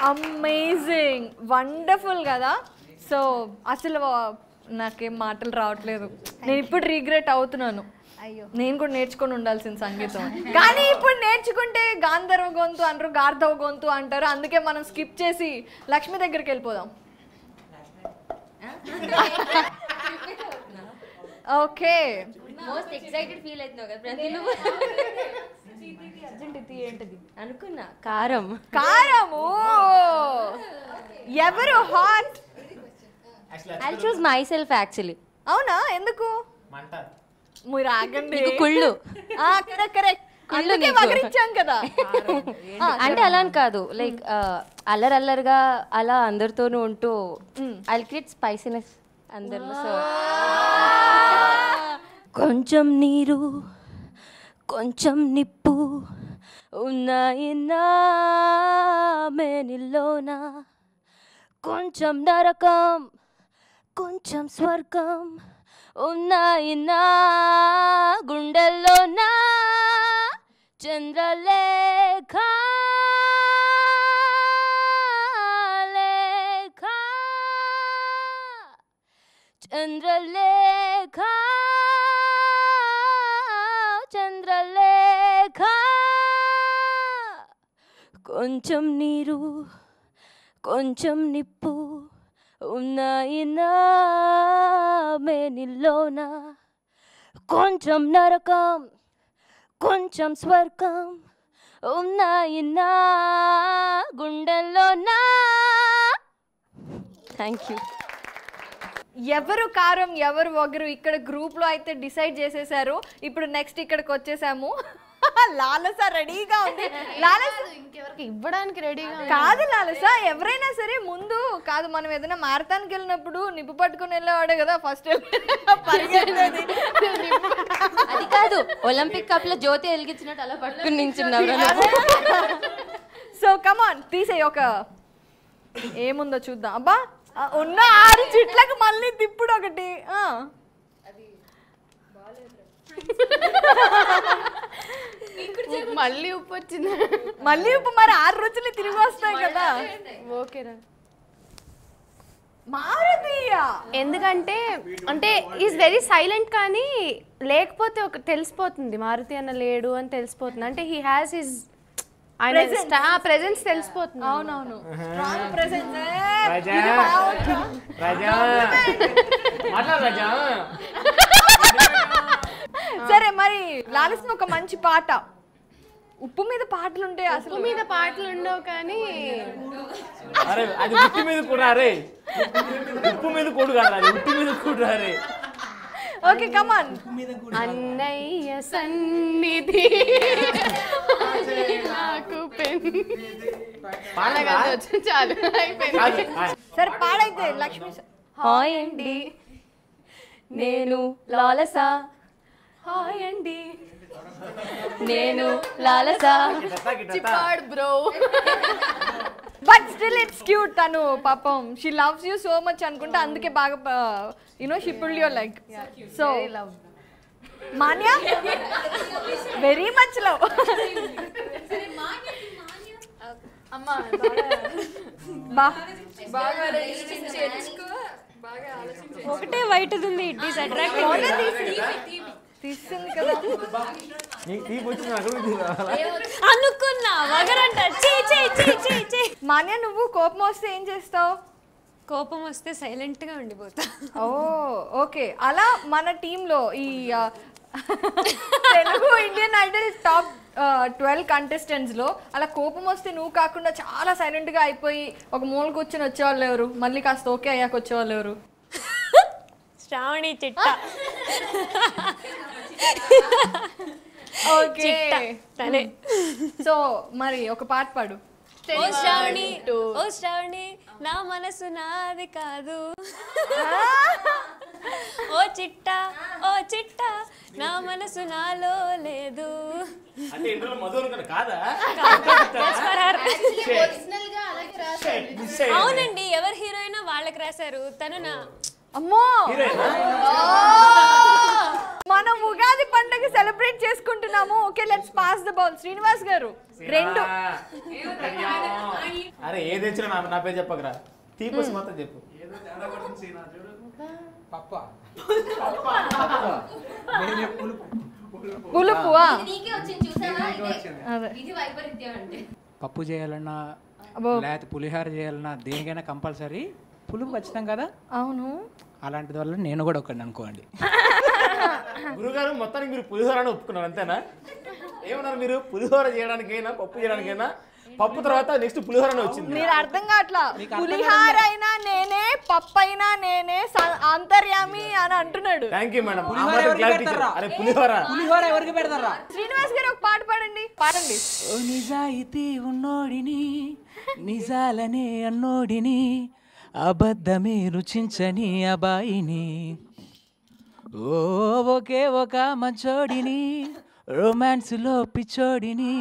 అమేజింగ్, వండర్ఫుల్ కదా. సో అసలు నాకేం మాటలు రావట్లేదు, నేను ఇప్పుడు రిగ్రెట్ అవుతున్నాను. నేను కూడా నేర్చుకొని ఉండాల్సిన సంగీతం, కానీ ఇప్పుడు నేర్చుకుంటే గాంధర్వ గొంతు అంటారు, గార్ధవ గొంతు అంటారు. అందుకే మనం స్కిప్ చేసి లక్ష్మి దగ్గరికి వెళ్ళిపోదాం. ఓకే, మోస్ట్ ఎక్సైటెడ్ ఫీల్ అవుతున్నావు కదా ప్రతి ఏంటిది అనుకున్నా. కారం కారము ఎవరు hot? I choose my self actually. అవునా, ఎందుకు? మీరు ఆగండి, కుళ్ళు. కరెక్ట్, అందుకే వగరిచ్చాం కదా. అంటే అలా అని కాదు, లైక్ అల్లరల్లరిగా అలా అందరితోనూ ఉంటూ ఐ క్రియేట్ స్పైసీనెస్ అందరిలో. సో కొంచెం నీరు కొంచెం నిప్పు ఉన్నాయి నా మేనిలోన, కొంచెం నరకం కొంచెం స్వర్గం ఉన్నాయి నా గుండెల్లోన చంద్రలేఖ లేఖ చంద్రలేఖ చంద్రలేఖ కొంచెం నీరు కొంచెం నిప్పు ఉన్నాయి నా మేనిలోన కొంచెం నరకం కొంచెం స్వర్గం ఉన్నాయి నా గుండెల్లోన. Thank you. ఎవరు కారం ఎవరు ఒగరు ఇక్కడ గ్రూప్లో అయితే డిసైడ్ చేసేసారు. ఇప్పుడు నెక్స్ట్ ఇక్కడికి వచ్చేసాము. లాలస రెడీగా ఉంది. లాలస ఇంకెవరికి ఇవ్వడానికి రెడీగా కాదు. లాలస ఎవరైనా సరే ముందు కాదు, మనం ఏదైనా మారథాన్కి వెళ్ళినప్పుడు నిప్పు పట్టుకుని వెళ్ళేవాడే కదా ఫస్ట్ పరిగెత్తేది. అది కాదు, ఒలింపిక్ కప్ లో జ్యోతి వెలిగించినట్టు అలా పట్టుకుని నించున్నావు. సో కమాన్ తీసేయి. ఒక ఏముందో చూద్దాం. అబ్బా ఉన్న 6 చిట్లకు మళ్ళీ తిప్పుడు ఒకటి. మళ్ళీ ఉప్పు వచ్చింది. మళ్ళీ ఉప్పు మరి 6 రుచులు తిరిగి వస్తాయి కదా. ఓకేరా మారుతీయ ఎందుకంటే అంటే ఈజ్ వెరీ సైలెంట్, కానీ లేకపోతే ఒక తెలిసిపోతుంది మారుతి అన్న లేడు అని తెలిసిపోతుంది. అంటే హీ హ్యాస్ హిజ్ ప్రెజెన్స్ తెలిసిపోతుంది. అవునవును, స్ట్రాంగ్ ప్రెజెన్స్. సరే మరి లాలస్న ఒక మంచి పాట. ఉప్పు మీద పాటలు ఉంటాయి, అసలు ఉప్పు మీద పాటలు ఉండవు కానీ అరే అది ఉప్పు మీద కూడా రే, ఉప్పు మీద కూడా కాదు, అది ఉప్పు మీద కూడా రే. Okay come on. అన్నయ్య సన్నిధి నాకు చాలు అయిపోయింది. సరే పాడైతే లక్ష్మి. హాయ్ అండి నేను లాలస, హాయ్ అండి నేను లాలస. చిపాడ్ bro. But still it's cute. తను పాపం she loves you so much అనుకుంటా, అందుకే బాగా you know she pulled your like. So Manya very much love. ఒకటే వైట్ ఉంది. It is attractive. తీసింది కదా అనుకున్నా వగరంట. మాన్యా నువ్వు కోపం వస్తే ఏం చేస్తావు? కోపం వస్తే సైలెంట్ గా ఉండిపోతా. ఓ ఓకే. అలా మన టీంలో ఈ Telugu Indian Idol top 12 contestants లో అలా కోపం వస్తే నువ్వు కాకుండా చాలా సైలెంట్ గా అయిపోయి ఒక మూల కూర్చొని వచ్చేవాళ్ళు ఎవరు? మళ్ళీ కాస్త ఓకే అయ్యాక వచ్చేవాళ్ళు ఎవరు? శ్రావణి చిట్ట. ఓకే తనే. సో మరి ఒక పాట పాడు. ఓ శ్రావణి ఓ శ్రావణి నా మనసు నాది కాదు, ఓ చిట్ట ఓ చిట్ట నా మనసు నాలో లేదు. అవునండి, ఎవరు హీరోయిన్ వాళ్ళకి రాశారు. తను నా అమ్మో. మనం ఉగాది పండుగ సెలబ్రేట్ చేసుకుంటున్నాము. Okay let's pass the ball. Srinivas గారు 2. అరే ఏది తెచ్చినా నా పేరు చెప్పకరా, తీపస్ మాత్రం చెప్పు. పులుపువా? పప్పు చేయాలన్నా లేకపోతే పులిహోర చేయాలన్నా దేనికైనా కంపల్సరీ పులుపు ఖచ్చితం కదా. అవును. అలాంటి వల్ల నేను కూడా ఒకటి అనుకోండి. గురుగారు మొత్తానికి మీరు పులిహోర అని ఒప్పుకున్నారు అంతేనా? ఏమన్నారు మీరు? పులిహోర చేయడానికైనా పప్పు చేయడానికైనా పప్పు తర్వాత నెక్స్ట్ పులిహోర వచ్చింది. మీరు అర్థం కావట్లా. పులిహోర అయినా నేనే, పప్పు అయినా నేనే, అంతర్యామి అని అంటున్నాడు. Thank you madam. అరే పులిహోర పులిహోర ఎవరికి పెడతారా? శ్రీనివాస్ గారు ఒక పాట పాడండి. పాడండి. ఓ నిజాయితీ ఉన్నోడిని, నిజాలనే అన్నోడిని, అబద్ధమే రుచించని అబాయిని, ఓ ఒకే ఒక మంచోడిని, రొమాన్స్లో పిచ్చోడిని,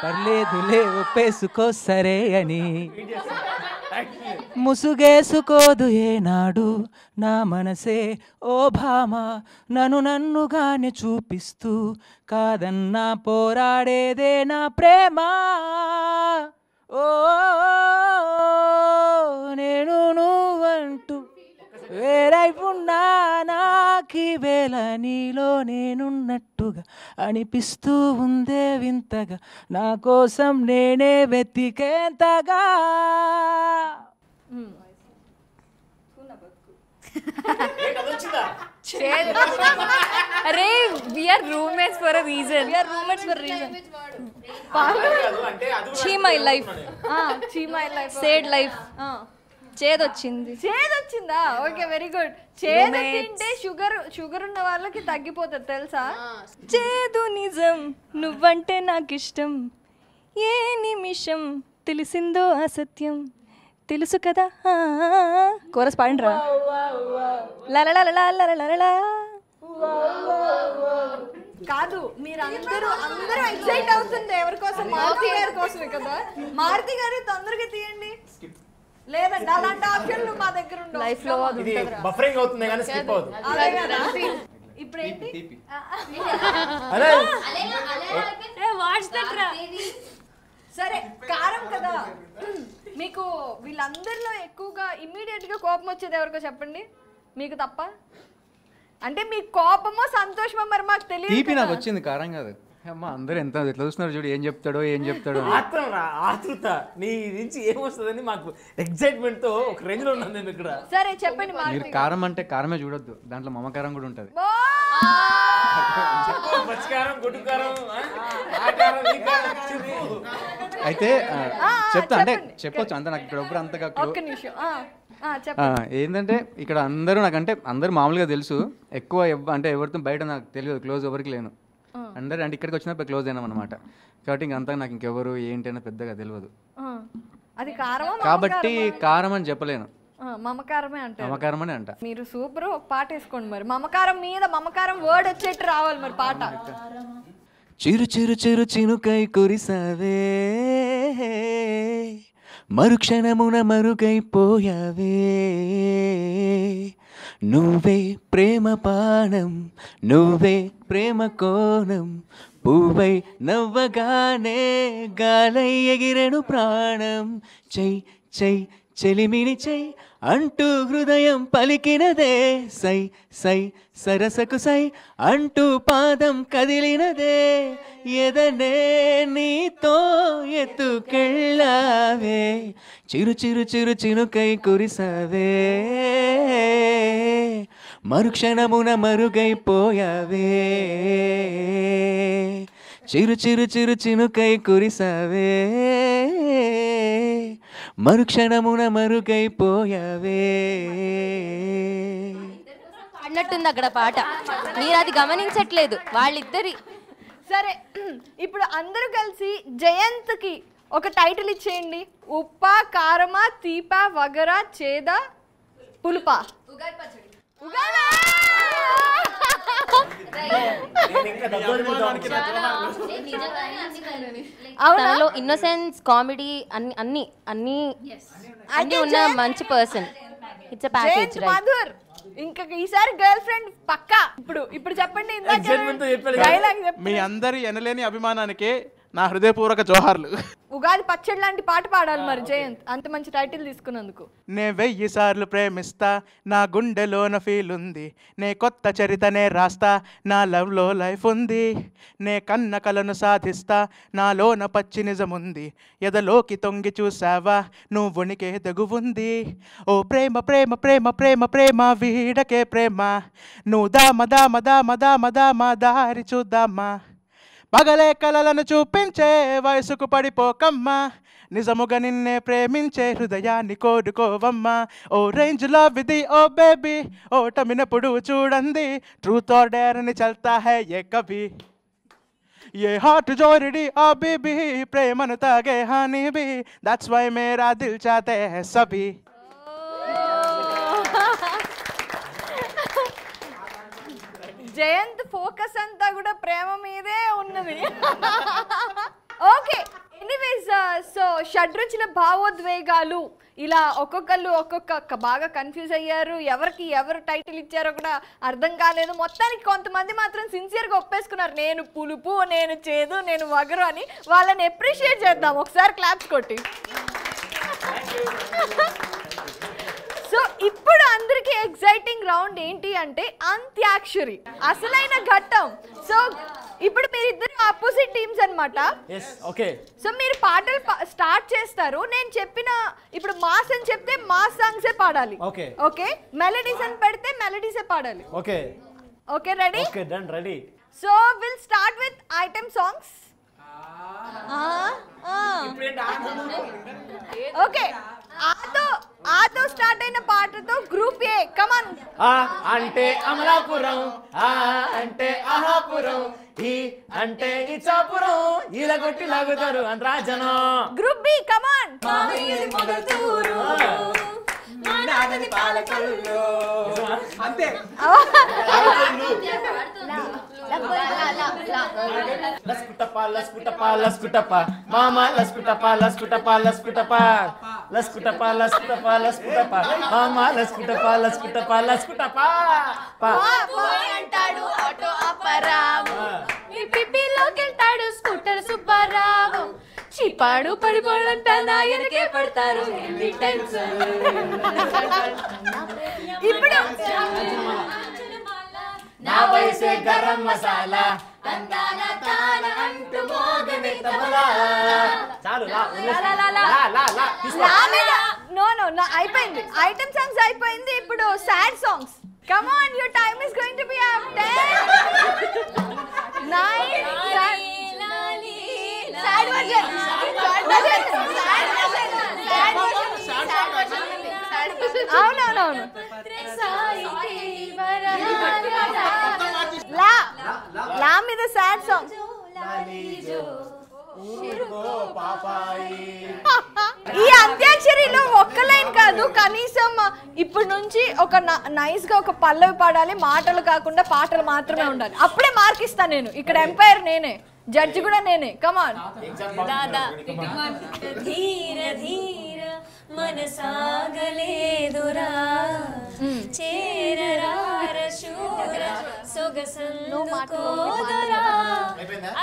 పర్లేదులే ఒప్పేసుకో సరే అని. ముసుగేసుకోదు ఏనాడు నా మనసే ఓ భామ, నన్నుగానే చూపిస్తూ కాదన్నా పోరాడేదే నా ప్రేమ. ఓ నేను నువ్వంటూ వేరైపున్నా నాకీ వేళ నీలో నేనున్నట్టుగా అనిపిస్తూ ఉందే వింతగా, నా కోసం నేనే వెతికేంతగా. అరే we're roommates for a reason. We're roommates for reason. చీ మై లైఫ్, చీ మై లైఫ్, సేడ్ లైఫ్. చేదొచ్చింది. చేదొచ్చిందా? Okay, very good. చేదు తింటే షుగర్ ఉన్న వాళ్ళకి తగ్గిపోతుంది తెలుసా? చేదు నిజం నువ్వంటే నాకిష్టం, ఏ నిమిషం తెలిసిందో అసత్యం తెలుసు కదా. కోరస్ పాడండిరా. లలలలలలలలలా. కాదు, మీరు అందరూ ఎక్సైట్ అవుతుంది ఎవరి కోసం? మారుతి గారి కోసమే కదా. మారుతి గారి తొందరగా తీయండి, లేదండి అలాంటి ఆప్షన్లు మా దగ్గర ఉండవు. లైఫ్ లో ఇది బఫరింగ్ అవుతుంది కానీ స్కిప్ అవుతుంది. ఇప్పుడు ఏంటి? సరే, కారం కదా. మీకు వీళ్ళందరిలో ఎక్కువగా ఇమ్మీడియట్ గా కోపం వచ్చేది ఎవరికో చెప్పండి, మీకు తప్ప. అంటే మీ కోపమో సంతోషమో మరి మాకు తెలియదు. తీపి నాకు వచ్చింది, కారం కాదు. అమ్మ అందరూ ఎంత ఎట్లా చూస్తున్నారు చూడు, ఏం చెప్తాడో. ఆతృత నీ నుంచి ఏమొస్తుందని మాకు ఎక్సైట్మెంట్ తో ఒక రేంజ్ లో ఉన్నాం మేము ఇక్కడ. సరే చెప్పండి. మీరు కారం అంటే కారమే చూడొద్దు, దాంట్లో మమకారం కూడా ఉంటది. అయితే చెప్తా, అంటే చెప్పొచ్చు అంత నాకు ఇక్కడ ఒప్పుడు అంతగా ఏంటంటే ఇక్కడ అందరూ నాకంటే అందరూ మామూలుగా తెలుసు, ఎక్కువ అంటే ఎవరితో బయట నాకు తెలియదు, క్లోజ్ ఎవరికి లేను. అందరూ అంటే ఇక్కడికి వచ్చినప్పుడు క్లోజ్ అయినాం అనమాట. కాబట్టి ఇంకంతా నాకు ఇంకెవరు ఏంటి అని పెద్దగా తెలియదు. అది కారం కాబట్టి కారం అని చెప్పలేను, మమకారమే అంటే మమకారమనే అంట. మీరు సూపర్, ఒక పాట వేసుకోండి మరి. మమకారం మీద మమకారం వర్డ్ వచ్చేట్టు రావాలి మరి పాట. చిరు చిరు చిరు చినుకై కురిసావే, మరుక్షణమున మరుగైపోయావే, నువ్వే ప్రేమ పానం, నువ్వే ప్రేమ కోణం, పువ్వై నవ్వగానే గాలై ఎగిరెను ప్రాణం. చై చై చెలిమిని చై అంటూ హృదయం పలికినదే, సై సై సరసకు సై అంటూ పాదం కదిలినదే, ఎదనే నీతో ఎత్తుకెళ్ళావే, చిరు చిరు చిరు చినుకై కురిసావే, మరుక్షణమున మరుగైపోయావే, చిరు చిరు చిరు చినుకై కురిసావే, మరుక్షణమున మరుగైపోయావే. అన్నట్టుంది అక్కడ పాట, మీరు అది గమనించట్లేదు వాళ్ళిద్దరి. సరే, ఇప్పుడు అందరూ కలిసి జయంత్కి ఒక టైటిల్ ఇచ్చేయండి. ఉప్పా, కారమా, తీపా, వగరా, చేదా, పులుపా? ఉగాది పచ్చడి. తనలో ఇన్నోసెన్స్, కామెడీ అన్ని అన్ని అన్ని ఉన్న మంచి person. It's a package. Madhur, ఇంకా ఈసారి గర్ల్ ఫ్రెండ్ పక్కా. ఇప్పుడు చెప్పండి, మీ అందరి ఎనలేని అభిమానానికి నా హృదయపూర్వక జోహార్లు. ఉగాది పచ్చడి లాంటి పాట పాడాలి మరి జయంత్, అంత మంచి టైటిల్ తీసుకున్నందుకు. నే 1000 సార్లు ప్రేమిస్తా, నా గుండెలోన ఫీల్ ఉంది, నే కొత్త చరితనే రాస్తా, నా లవ్లో లైఫ్ ఉంది, నే కన్న కలను సాధిస్తా, నాలోన పచ్చి నిజముంది, ఎదలోకి తొంగి చూసావా నువ్వు నీకే తెగువుంది, ఓ ప్రేమ ప్రేమ ప్రేమ ప్రేమ ప్రేమ వీడకే ప్రేమ, నువ్వు దామ దామ దామ దామ దామ దారి చూద్దామా, పగలే కలలను చూపించే వయసుకు పడిపోకమ్మా, నిజముగా నిన్నే ప్రేమించే హృదయాన్ని కోరుకోవమ్మా, ఓ రేంజ్ లవ్ ఇది ఓ బేబీ, ఓటమినప్పుడు చూడండి, ట్రూత్ ఆర్ డేర్ అని చల్తా హై ఏ కభీ, ये హార్ట్ జోరిడి ఆ బేబీ, ప్రేమను తాగే హానీ be, that's why Mera Dil చాతే high సభీ. Jayant focus అంతా కూడా ప్రేమ మీదే ఉన్నది. ఓకే, ఎనీవేస్ సో షడ్రుచుల భావోద్వేగాలు ఇలా ఒక్కొక్కళ్ళు ఒక్కొక్క బాగా కన్ఫ్యూజ్ అయ్యారు. ఎవరు టైటిల్ ఇచ్చారో కూడా అర్థం కాలేదు. మొత్తానికి కొంతమంది మాత్రం సిన్సియర్గా ఒప్పేసుకున్నారు, నేను పులుపు, నేను చేదు, నేను వగరు అని. వాళ్ళని అప్రిషియేట్ చేద్దాం ఒకసారి క్లాప్స్ కొట్టి. సో ఇప్పుడు అందరికి ఎగ్జైటింగ్ రౌండ్ ఏంటి అంటే అంత్యాక్షరి, అసలైన ఘట్టం. సో ఇప్పుడు మీరిద్దరు ఆపోజిట్ టీమ్స్ అన్నమాట. సో మీరు పాటలు స్టార్ట్ చేస్తారు. నేను చెప్పిన ఇప్పుడు మాస్ అని చెప్తే మాస్ సాంగ్సే పాడాలి. ఓకే, మెలడీస్ అని పెడితే మెలడీసే పాడాలి. Okay ready? Ready. So will start with item songs. Okay, ఆతో స్టార్ట్ అయిన పాటతో గ్రూప్ ఏ. కమాన్. అంటే అమలాపురం, అంటే అహాపురం, ఈ అంటే ఇచ్చాపురం, ఇలా కొట్టి లాగుతారు అని రాజనం. Group B. కమాన్. అంతే. లస్కుటపా లస్కుటపా లస్కుటపా మామా లస్కుటపా లస్కుటపా లస్కుటపా లస్కుటపా లస్కుటపా లస్కుటపా మామా లస్కుటపా లస్కుటపా లస్కుటపా అంటాడు ఆటో అపరాము, పిపిలోకి వెళ్తాడు స్కూటర్ సుబ్బారావు, చిపాడు పడిపోడంట నాయనకే పడతారు. ఇప్పుడు నా వయసే గరం మసాలా, తందాన తాన అంటూ మోగని తబలా. చాలు నో అయిపోయింది. ఐటమ్ సాంగ్స్ అయిపోయింది. ఇప్పుడు sad songs. Come on, your time is going to be up. 10 9 sad version. అవునవునవును. లా మీద సాడ్ సాంగ్. ఈ అంత్యాక్షరిలో ఒక్క లైన్ కాదు, కనీసం ఇప్పుడు నుంచి ఒక నైస్ గా ఒక పల్లవి పాడాలి. మాటలు కాకుండా పాటలు మాత్రమే ఉండాలి. అప్పుడే మార్క్ ఇస్తాను నేను. ఇక్కడ ఎంపైర్ నేనే, జడ్జి కూడా నేనే. కమాన్. ధీర ధీర మనసాగలేదురా, చేరరార శూర సొగసందుకోదరా,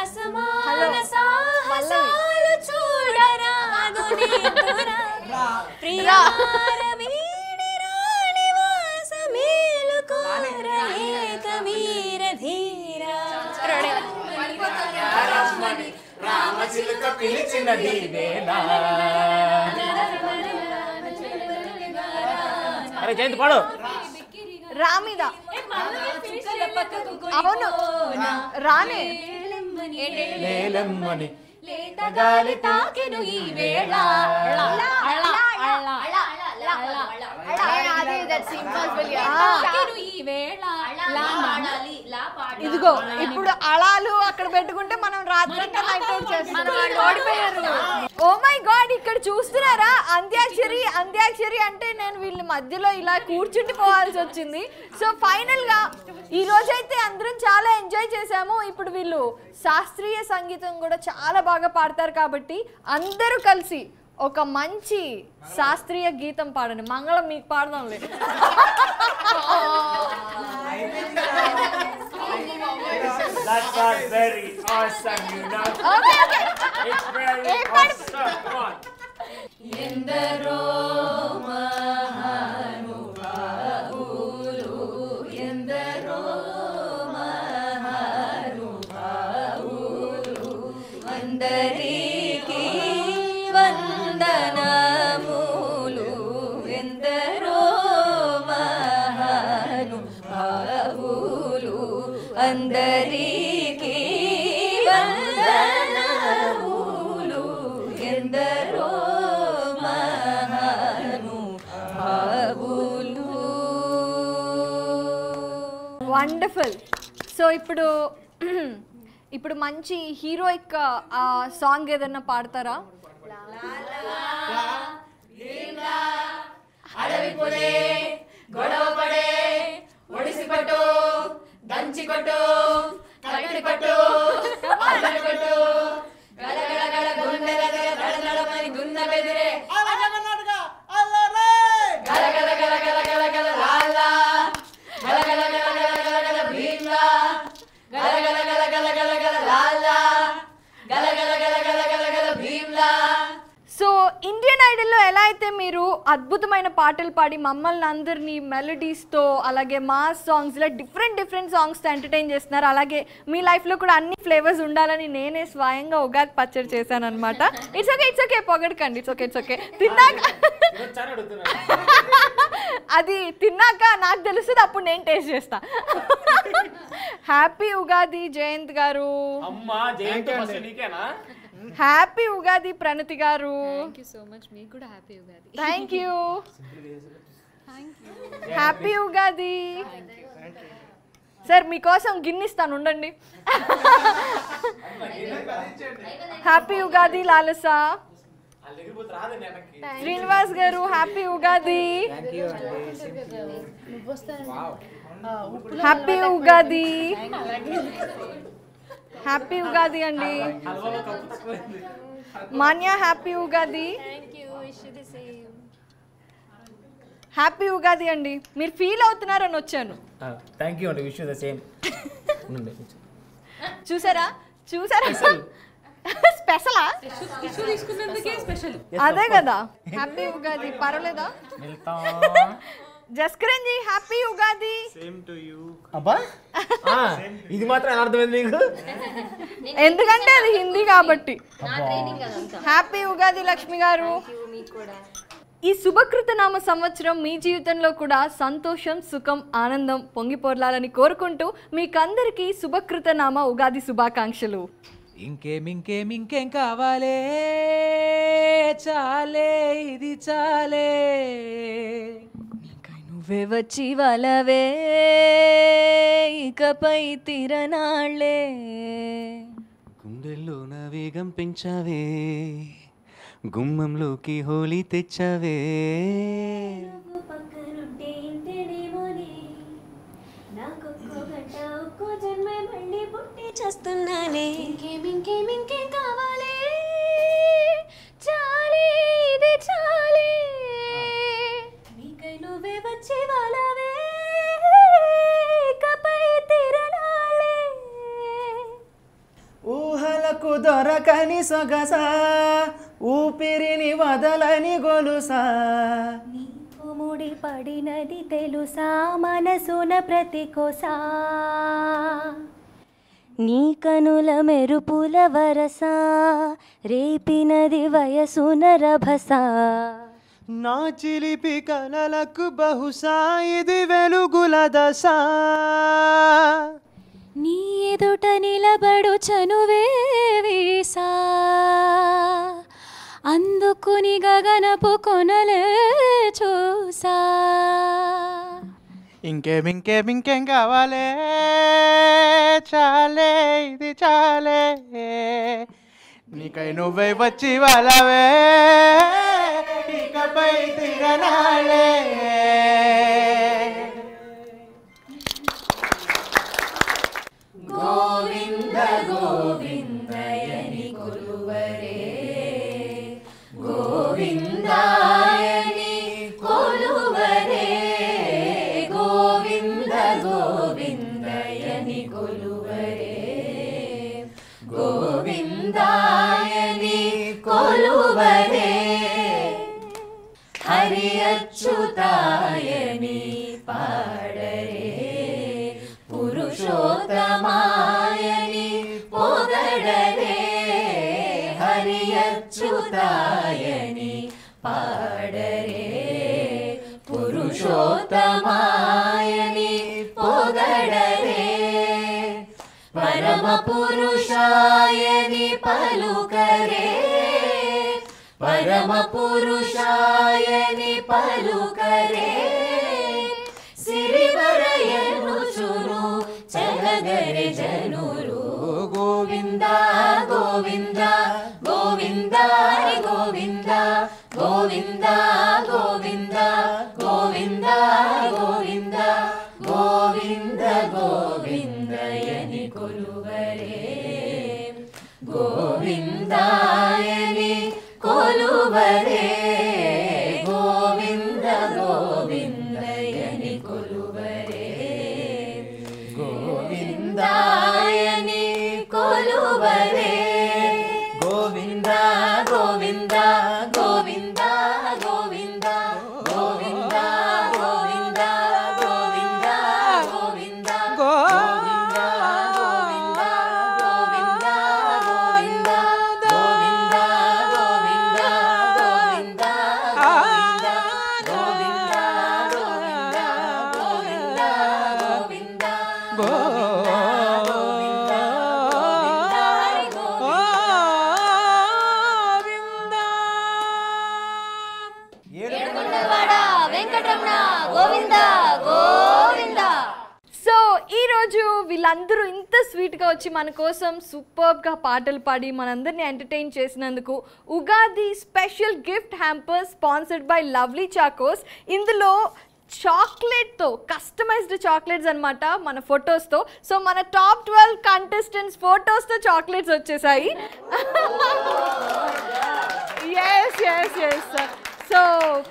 అసమాన సాహసాలు చూడరా, దునిదురా, ప్రియార వీడిరా నివాస మేలుకోర ఏక వీర ధీర. రామచిలుక పిలిచినది వేళ. అరే జయంత్ పాడు. రామిద. అవును రానే. లేలమ్మని లేత గాలి తాకెను ఈ వేళ. ఇదిగో ఇప్పుడు అలాలు అక్కడ పెట్టుకుంటే మనం రాత్రంతా నైట్ అవుట్ చేస్తాం. ఓ మై గాడ్, ఇక్కడ చూస్తున్నారా అంత్యాక్షరి అంత్యాక్షరి అంటే నేను వీళ్ళ మధ్యలో ఇలా కూర్చుండి పోవాల్సి వచ్చింది. సో ఫైనల్ గా ఈ రోజైతే అందరం చాలా ఎంజాయ్ చేసాము. ఇప్పుడు వీళ్ళు శాస్త్రీయ సంగీతం కూడా చాలా బాగా పాడతారు కాబట్టి అందరూ కలిసి ఒక మంచి శాస్త్రీయ గీతం పాడండి. మంగళం మీకు పాడదాంలే. That was very awesome, you know. Okay, okay. It's very awesome. Come on. ఎందరో మహానుభావులు, ఎందరో మహానుభావులు, అందరికీ వందనములు, ఎందరో మహానుభావులు, అందరికీ వందనములు, ఎందరో మహానుభావులు. వండర్ఫుల్. సో ఇప్పుడు మంచి హీరోయిక్ సాంగ్ ఏదన్నా పాడతారా? అడవి పులే గొడవ పడే ఒడిసి పట్టు దంచి కొట్టు కట్టి పట్టు కొట్టు గల గల గల గుండెల మీరు అద్భుతమైన పాటలు పాడి మమ్మల్ని అందరినీ మెలడీస్తో అలాగే మాస్ సాంగ్స్లో డిఫరెంట్ సాంగ్స్తో ఎంటర్టైన్ చేస్తున్నారు. అలాగే మీ లైఫ్లో కూడా అన్ని ఫ్లేవర్స్ ఉండాలని నేనే స్వయంగా ఉగాది పచ్చడి చేశాను అనమాట. ఇట్స్ ఓకే పొగడకండి, ఇట్స్ ఓకే తిన్నాక అది తిన్నాక నాకు తెలుస్తుంది, అప్పుడు నేను టేస్ట్ చేస్తా. హ్యాపీ ఉగాది జయంత్ గారు. హ్యాపీ ఉగాది ప్రణతి గారు. So much. మీకు కూడా happy Ugadi. Thank you. Happy Ugadi sir. మీకోసం గిన్నిస్తాను, ఉండండి. హ్యాపీ ఉగాది లాలస. శ్రీనివాస్ గారు happy Ugadi. Happy Ugadi. Happy Ugadi అండి. మాన్య హ్యాపీ ఉగాది. హ్యాపీ ఉగాది అండి. మీరు ఫీల్ అవుతున్నారని వచ్చాను. థ్యాంక్ యూ అండి. Wish you the same. చూసారా స్పెషలా? అదే కదా. హ్యాపీ ఉగాది. పర్వాలేదా? Jaskaran ji happy Ugadi. Same to you. అబ్బా ఇది మాత్రం ఎలా అర్థమైంది మీకు? ఎందుకంటే అది హిందీ కాబట్టి. హ్యాపీ ఉగాది లక్ష్మి గారు. ఈ శుభకృత నామ సంవత్సరం మీ జీవితంలో కూడా సంతోషం, సుఖం, ఆనందం పొంగిపొర్లాలని కోరుకుంటూ మీకందరికీ శుభకృత నామ ఉగాది శుభాకాంక్షలు. ఇంకేం కావాలే, చాలే ఇది చాలే, నువ్వే వచ్చి వలవే ఇకపై తిరనాళ్లే, గుండెల్లోన వేగం పెంచావే, గుమ్మంలోకి హోలీ తెచ్చావే, పక్కనుంటే ఇంతేనేమోనే, నాకొక్కో గంట ఒక్కో జన్మ మళ్ళీ పుట్టి చేస్తున్నానే. ఇంకేం కావాలే, చాలే ఇది చాలే, నీకై నువ్వే వచ్చి వాళ్ళవే ఇకపై తిరనాలే. ఊహలకు దొరకని సొగస, ఊపిరిని వదలని గొలుసా, నీకు ముడి పడినది తెలుసా మనసున ప్రతి కోసా, నీ కనుల మెరుపుల వరస రేపినది వయసున రభస, నా చిలిపి కలలకు బహుశా ఇది వెలుగుల దశ, నీ ఎదుట నిలబడు చనువే వీసా, అందుకుని గగనపు కొనలే చూసా. ఇంకేం కావాలే, చాలే ఇది చాలే, నీకై నువ్వే వచ్చి వాళ్ళవే ఇకపై తిరనాలే. గోవింద గోవిందయని కొలువరే, గోవిందాయని కొలువరే, గోవింద గోవిందయని కొలువరే, గోవిందాయని కొలువరే, హరి అచ్యుతాయని పాడరే, పురుషోత్తమాయని పొగడరే, హరి అచ్యుతాయని పాడరే, పురుషోత్తమాయని పొగడరే, పరమ పురుషాయని పలుకరే, పరమ పురుషాయని పలుకరే, సిరివరయనుచును చలగరి జనురు, గోవింద గోవింద గోవింద గోవింద గోవింద గోవింద గోవింద గోవింద గోవింద గోవిందయని కొలువరే, గోవిందాయని కొలువరే, గోవింద గోవిందయని కొలువరే, గోవిందాయని కొలువరే, గోవింద గోవింద గోవింద గోవింద గోవిందా గోవిందా. సో ఈరోజు వీళ్ళందరూ ఇంత స్వీట్గా వచ్చి మన కోసం సూపర్గా పాటలు పాడి మనందరినీ ఎంటర్టైన్ చేసినందుకు Ugadi special gift hamper sponsored by lovely Chocos. ఇందులో చాక్లెట్తో కస్టమైజ్డ్ చాక్లెట్స్ అనమాట మన ఫొటోస్తో. సో మన టాప్ 12 కంటెస్టెంట్స్ ఫొటోస్తో చాక్లెట్స్ వచ్చేసాయి. Yes yes yes. So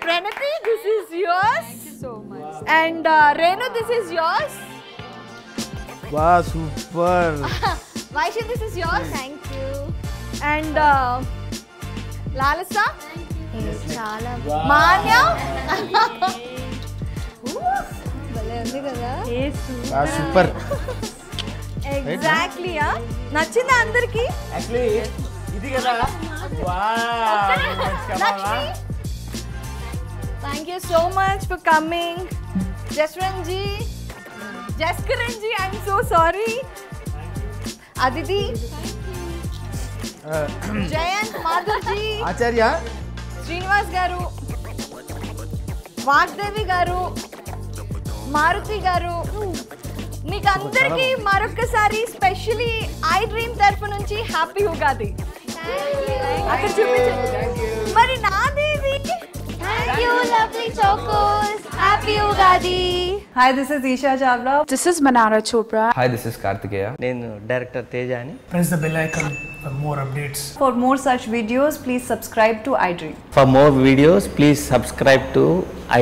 Pranathi, this is yours. So much. And Renu, this is yours. Wow super. Vaishu, this is yours. Thank you. And Lalasa. చాలా Manya. భలే ఉంది కదా. సూపర్. Exactly. నచ్చిందా అందరికి? యాక్చువల్లీ ఇది కదా. Thank you so much for coming. Jaswaranji, Jaskaranji, I'm so sorry. Aditi, Jayant, Madhurji, Acharya, Srinivas garu, Vagdevi garu, Maruti garu, మీకు అందరికీ మరొకసారి స్పెషల్లీ ఐ డ్రీమ్ తరఫు నుంచి హ్యాపీ ఉగాది. అక్కడ చూపించండి. మరి నాదేవి. Thank you, lovely chocos. Happy Ugadi. Hi, this is Isha Chavla. This is Manara Chopra. Hi, this is Kartikeya. నేను director తేజాని. Press the bell icon for more updates. For more such videos, please subscribe to iDream. For more videos, please subscribe to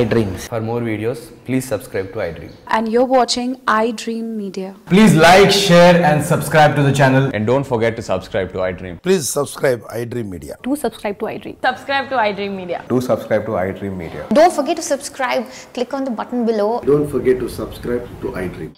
iDreams. For more videos, please subscribe to iDream. And you're watching iDream Media. Please like, share and subscribe to the channel. And don't forget to subscribe to iDream. Please subscribe iDream Media. Do subscribe to iDream. Subscribe to iDream Media. Do subscribe to iDream Media. Don't forget to subscribe. Click on the button below. Don't forget to subscribe to iDream.